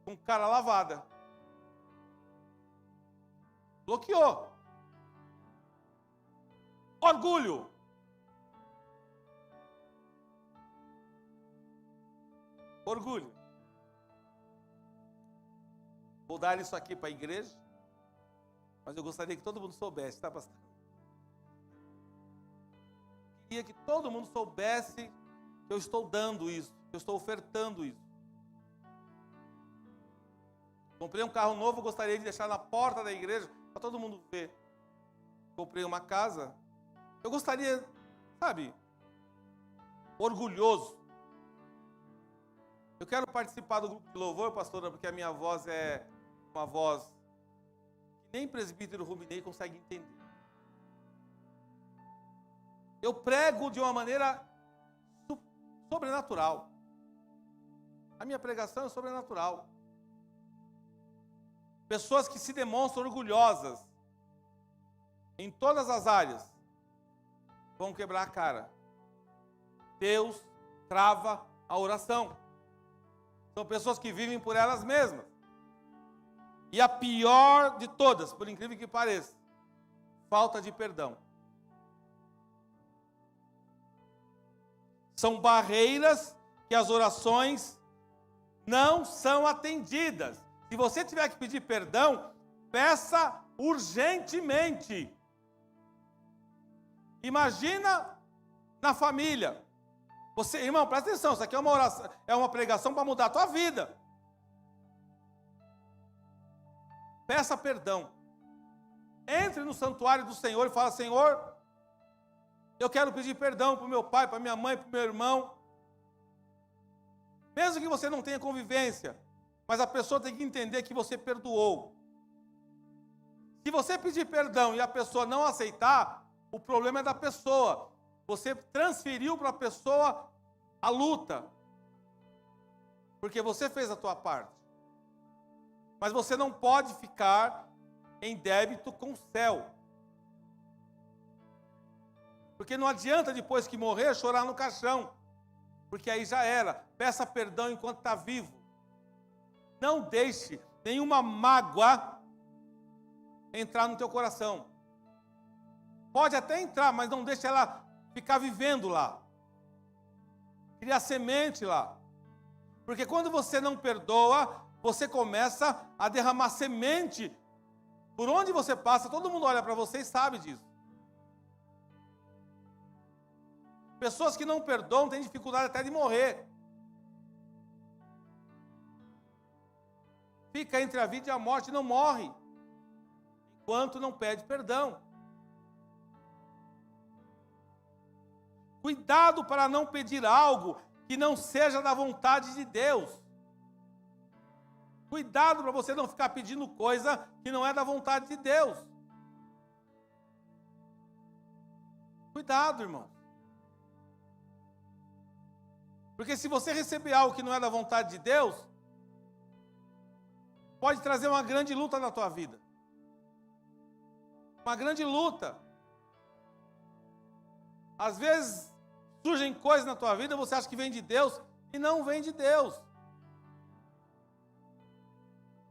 com cara lavada. Bloqueou. Orgulho. Orgulho. Vou dar isso aqui para a igreja, mas eu gostaria que todo mundo soubesse, tá, pastor? Queria que todo mundo soubesse que eu estou dando isso, que eu estou ofertando isso. Comprei um carro novo, gostaria de deixar na porta da igreja para todo mundo ver. Comprei uma casa. Eu gostaria, sabe, orgulhoso. Eu quero participar do grupo de louvor, pastora, porque a minha voz é uma voz que nem presbítero Rubinei consegue entender. Eu prego de uma maneira sobrenatural. A minha pregação é sobrenatural. Pessoas que se demonstram orgulhosas em todas as áreas vão quebrar a cara. Deus trava a oração. São pessoas que vivem por elas mesmas. E a pior de todas, por incrível que pareça, falta de perdão. São barreiras que as orações não são atendidas. Se você tiver que pedir perdão, peça urgentemente. Imagina na família. Você, irmão, presta atenção, isso aqui é uma oração, é uma pregação para mudar a tua vida. Peça perdão. Entre no santuário do Senhor e fala: Senhor, eu quero pedir perdão para o meu pai, para minha mãe, para o meu irmão. Mesmo que você não tenha convivência, mas a pessoa tem que entender que você perdoou. Se você pedir perdão e a pessoa não aceitar, o problema é da pessoa. Você transferiu para a pessoa a luta. Porque você fez a tua parte. Mas você não pode ficar em débito com o céu. Porque não adianta depois que morrer chorar no caixão. Porque aí já era. Peça perdão enquanto está vivo. Não deixe nenhuma mágoa entrar no teu coração. Pode até entrar, mas não deixe ela ficar vivendo lá. Cria semente lá. Porque quando você não perdoa, você começa a derramar semente. Por onde você passa, todo mundo olha para você e sabe disso. Pessoas que não perdoam têm dificuldade até de morrer. Fica entre a vida e a morte e não morre, enquanto não pede perdão. Cuidado para não pedir algo que não seja da vontade de Deus. Cuidado para você não ficar pedindo coisa que não é da vontade de Deus. Cuidado, irmão. Porque se você receber algo que não é da vontade de Deus, pode trazer uma grande luta na tua vida. Uma grande luta. Às vezes surgem coisas na tua vida, você acha que vem de Deus e não vem de Deus.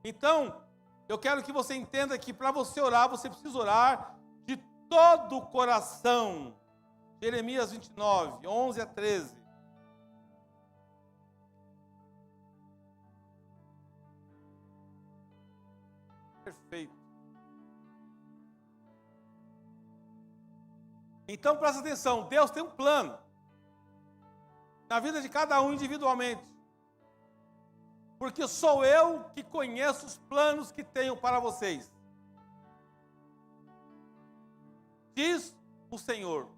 Então, eu quero que você entenda que para você orar, você precisa orar de todo o coração. Jeremias 29, 11 a 13. Perfeito. Então presta atenção, Deus tem um plano na vida de cada um individualmente. Porque sou eu que conheço os planos que tenho para vocês. Diz o Senhor,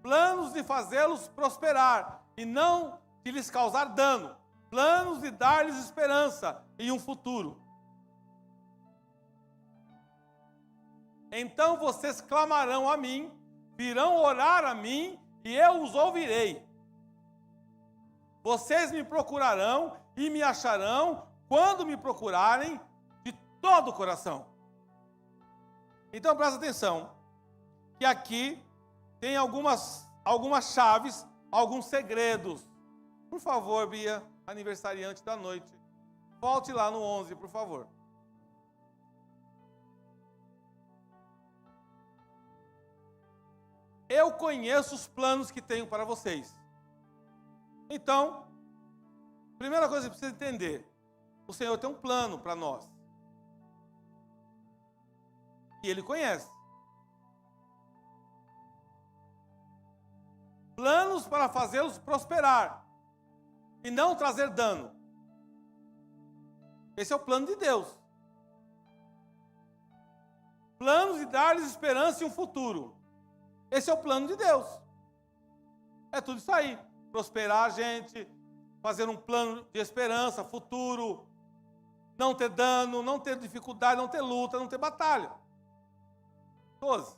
planos de fazê-los prosperar e não de lhes causar dano, planos de dar-lhes esperança e um futuro. Então vocês clamarão a mim, virão orar a mim e eu os ouvirei. Vocês me procurarão e me acharão quando me procurarem de todo o coração. Então presta atenção, que aqui tem algumas chaves, alguns segredos. Por favor, Bia, aniversariante da noite, volte lá no 11, por favor. Eu conheço os planos que tenho para vocês. Então, primeira coisa que você precisa entender, o Senhor tem um plano para nós. E Ele conhece. Planos para fazê-los prosperar e não trazer dano. Esse é o plano de Deus. Planos de dar-lhes esperança e um futuro. Esse é o plano de Deus. É tudo isso aí. Prosperar a gente, fazer um plano de esperança, futuro, não ter dano, não ter dificuldade, não ter luta, não ter batalha. 12.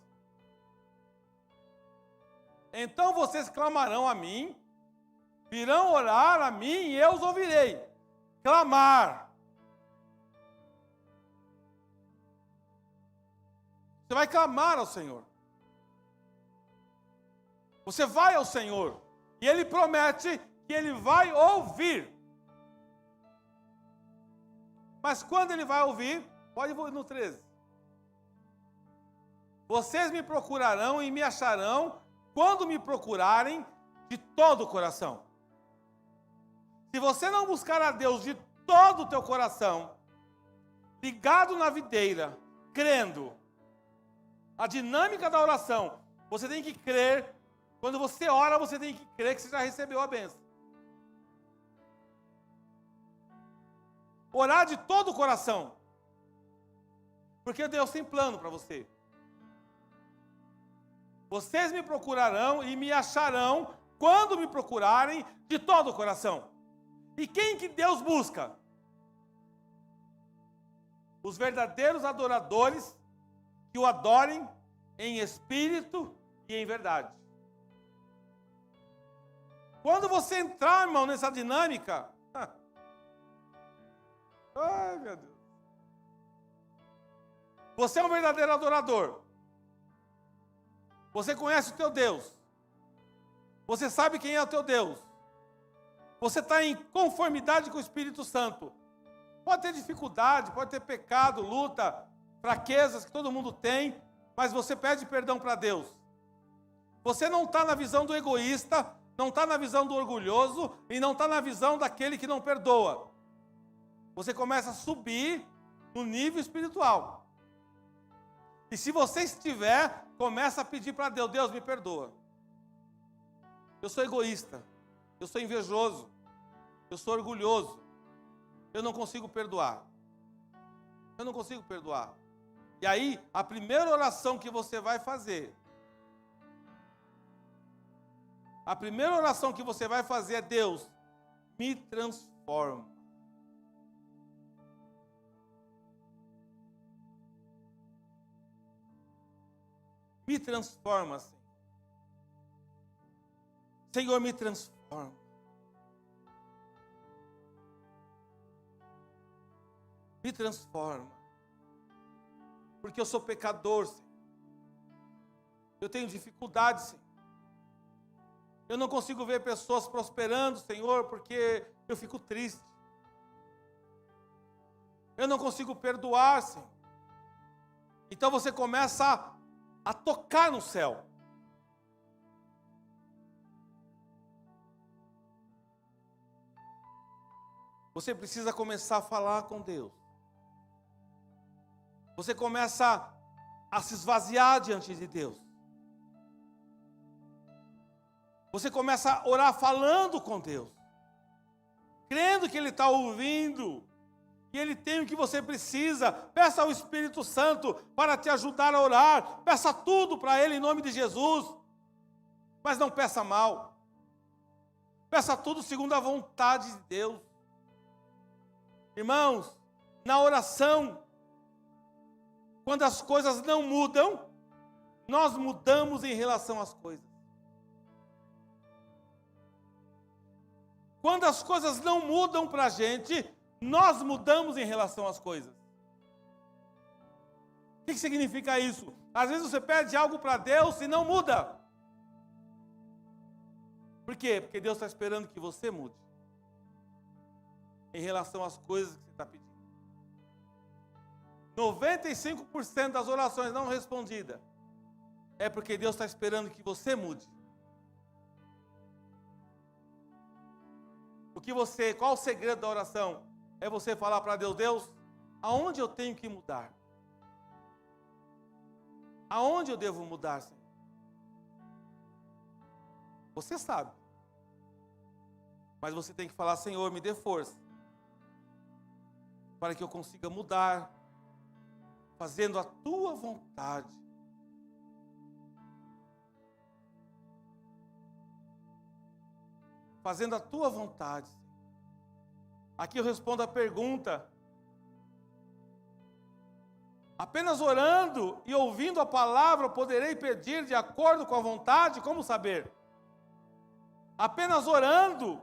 Então vocês clamarão a mim, virão orar a mim e eu os ouvirei. Clamar. Você vai clamar ao Senhor. Você vai ao Senhor e Ele promete que Ele vai ouvir. Mas quando Ele vai ouvir, pode ir no 13. Vocês me procurarão e me acharão quando me procurarem de todo o coração. Se você não buscar a Deus de todo o teu coração, ligado na videira, crendo, a dinâmica da oração, você tem que crer. Quando você ora, você tem que crer que você já recebeu a bênção. Orar de todo o coração. Porque Deus tem plano para você. Vocês me procurarão e me acharão quando me procurarem de todo o coração. E quem que Deus busca? Os verdadeiros adoradores que o adorem em espírito e em verdade. Quando você entrar, irmão, nessa dinâmica, ai meu Deus, você é um verdadeiro adorador. Você conhece o teu Deus. Você sabe quem é o teu Deus. Você está em conformidade com o Espírito Santo. Pode ter dificuldade, pode ter pecado, luta, fraquezas que todo mundo tem, mas você pede perdão para Deus. Você não está na visão do egoísta, não está na visão do orgulhoso e não está na visão daquele que não perdoa. Você começa a subir no nível espiritual. E se você estiver, começa a pedir para Deus, Deus me perdoa. Eu sou egoísta, eu sou invejoso, eu sou orgulhoso, eu não consigo perdoar. Eu não consigo perdoar. E aí, a primeira oração que você vai fazer, é Deus, me transforma. Me transforma, Senhor. Senhor, me transforma. Me transforma. Porque eu sou pecador, Senhor. Eu tenho dificuldades, Senhor. Eu não consigo ver pessoas prosperando, Senhor, porque eu fico triste. Eu não consigo perdoar, Senhor. Então você começa a tocar no céu. Você precisa começar a falar com Deus. Você começa a se esvaziar diante de Deus. Você começa a orar falando com Deus, crendo que Ele está ouvindo, que Ele tem o que você precisa. Peça ao Espírito Santo para te ajudar a orar. Peça tudo para Ele em nome de Jesus. Mas não peça mal. Peça tudo segundo a vontade de Deus. Irmãos, na oração, quando as coisas não mudam, nós mudamos em relação às coisas. Quando as coisas não mudam para a gente, nós mudamos em relação às coisas. O que significa isso? Às vezes você pede algo para Deus e não muda. Por quê? Porque Deus está esperando que você mude em relação às coisas que você está pedindo. 95% das orações não respondidas é porque Deus está esperando que você mude. Qual o segredo da oração? É você falar para Deus: Deus, aonde eu tenho que mudar? Aonde eu devo mudar, Senhor? Você sabe. Mas você tem que falar: Senhor, me dê força para que eu consiga mudar, fazendo a tua vontade. Fazendo a tua vontade. Aqui eu respondo a pergunta. Apenas orando e ouvindo a palavra poderei pedir de acordo com a vontade? Como saber? Apenas orando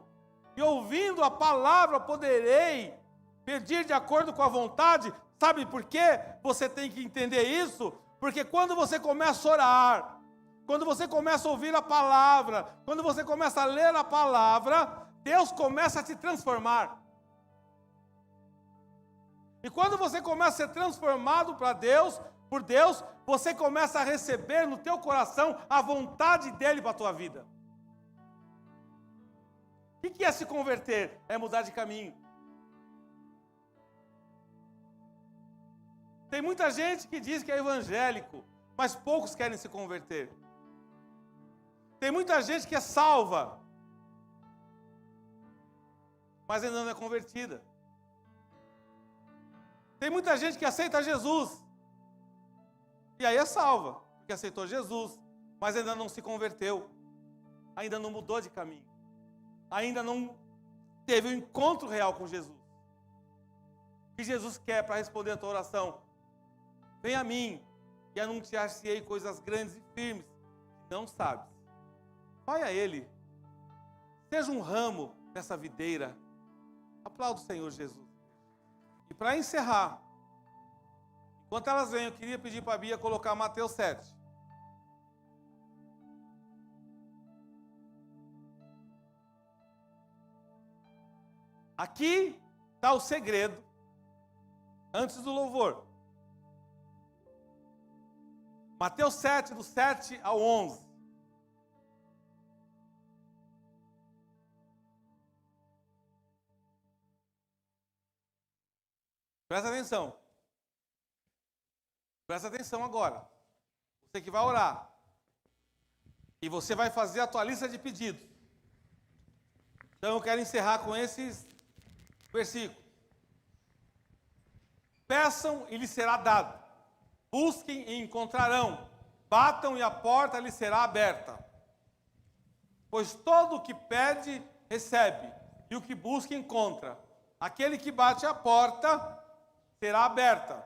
e ouvindo a palavra poderei pedir de acordo com a vontade? Sabe por quê? Você tem que entender isso, porque quando você começa a orar, quando você começa a ouvir a palavra, quando você começa a ler a palavra, Deus começa a te transformar. E quando você começa a ser transformado por Deus, você começa a receber no teu coração a vontade dEle para a tua vida. O que é se converter? É mudar de caminho. Tem muita gente que diz que é evangélico, mas poucos querem se converter. Tem muita gente que é salva, mas ainda não é convertida. Tem muita gente que aceita Jesus, e aí é salva, que aceitou Jesus, mas ainda não se converteu, ainda não mudou de caminho, ainda não teve um encontro real com Jesus. O que Jesus quer para responder a tua oração? Vem a mim, e anunciar-se-ei coisas grandes e firmes, que não sabes. Vai a Ele, seja um ramo nessa videira. Aplauda o Senhor Jesus. E para encerrar, enquanto elas vêm, eu queria pedir para a Bia colocar Mateus 7. Aqui está o segredo, antes do louvor. Mateus 7, do 7 ao 11. Presta atenção. Presta atenção agora. Você que vai orar. E você vai fazer a tua lista de pedidos. Então eu quero encerrar com esses versículos. Peçam e lhes será dado. Busquem e encontrarão. Batam e a porta lhes será aberta. Pois todo o que pede, recebe. E o que busca, encontra. Aquele que bate a porta será aberta.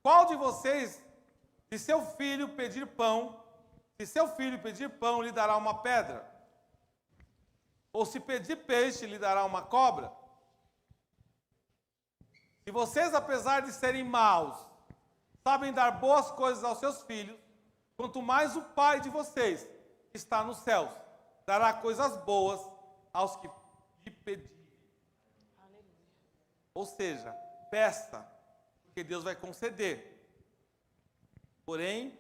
Qual de vocês, se seu filho pedir pão, Se seu filho pedir pão, lhe dará uma pedra? Ou se pedir peixe, lhe dará uma cobra? Se vocês, apesar de serem maus, sabem dar boas coisas aos seus filhos, quanto mais o Pai de vocês, que está nos céus, dará coisas boas aos que lhe pedirem. Ou seja, peça, porque Deus vai conceder. Porém,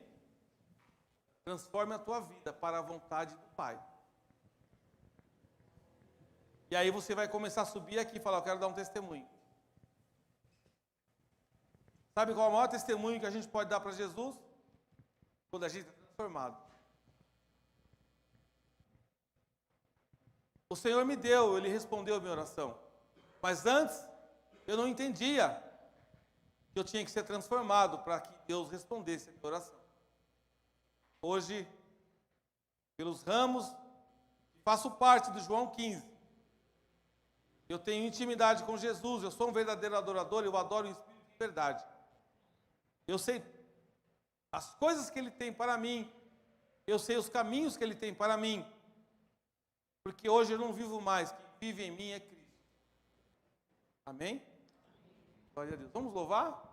transforme a tua vida para a vontade do Pai. E aí você vai começar a subir aqui e falar, eu quero dar um testemunho. Sabe qual é o maior testemunho que a gente pode dar para Jesus? Quando a gente é transformado. O Senhor me deu, Ele respondeu a minha oração. Mas antes, eu não entendia que eu tinha que ser transformado para que Deus respondesse a minha oração. Hoje, pelos ramos, faço parte do João 15. Eu tenho intimidade com Jesus, eu sou um verdadeiro adorador, eu adoro em espírito de verdade. Eu sei as coisas que Ele tem para mim, eu sei os caminhos que Ele tem para mim, porque hoje eu não vivo mais, quem vive em mim é Cristo. Amém? Glória a Deus. Vamos louvar?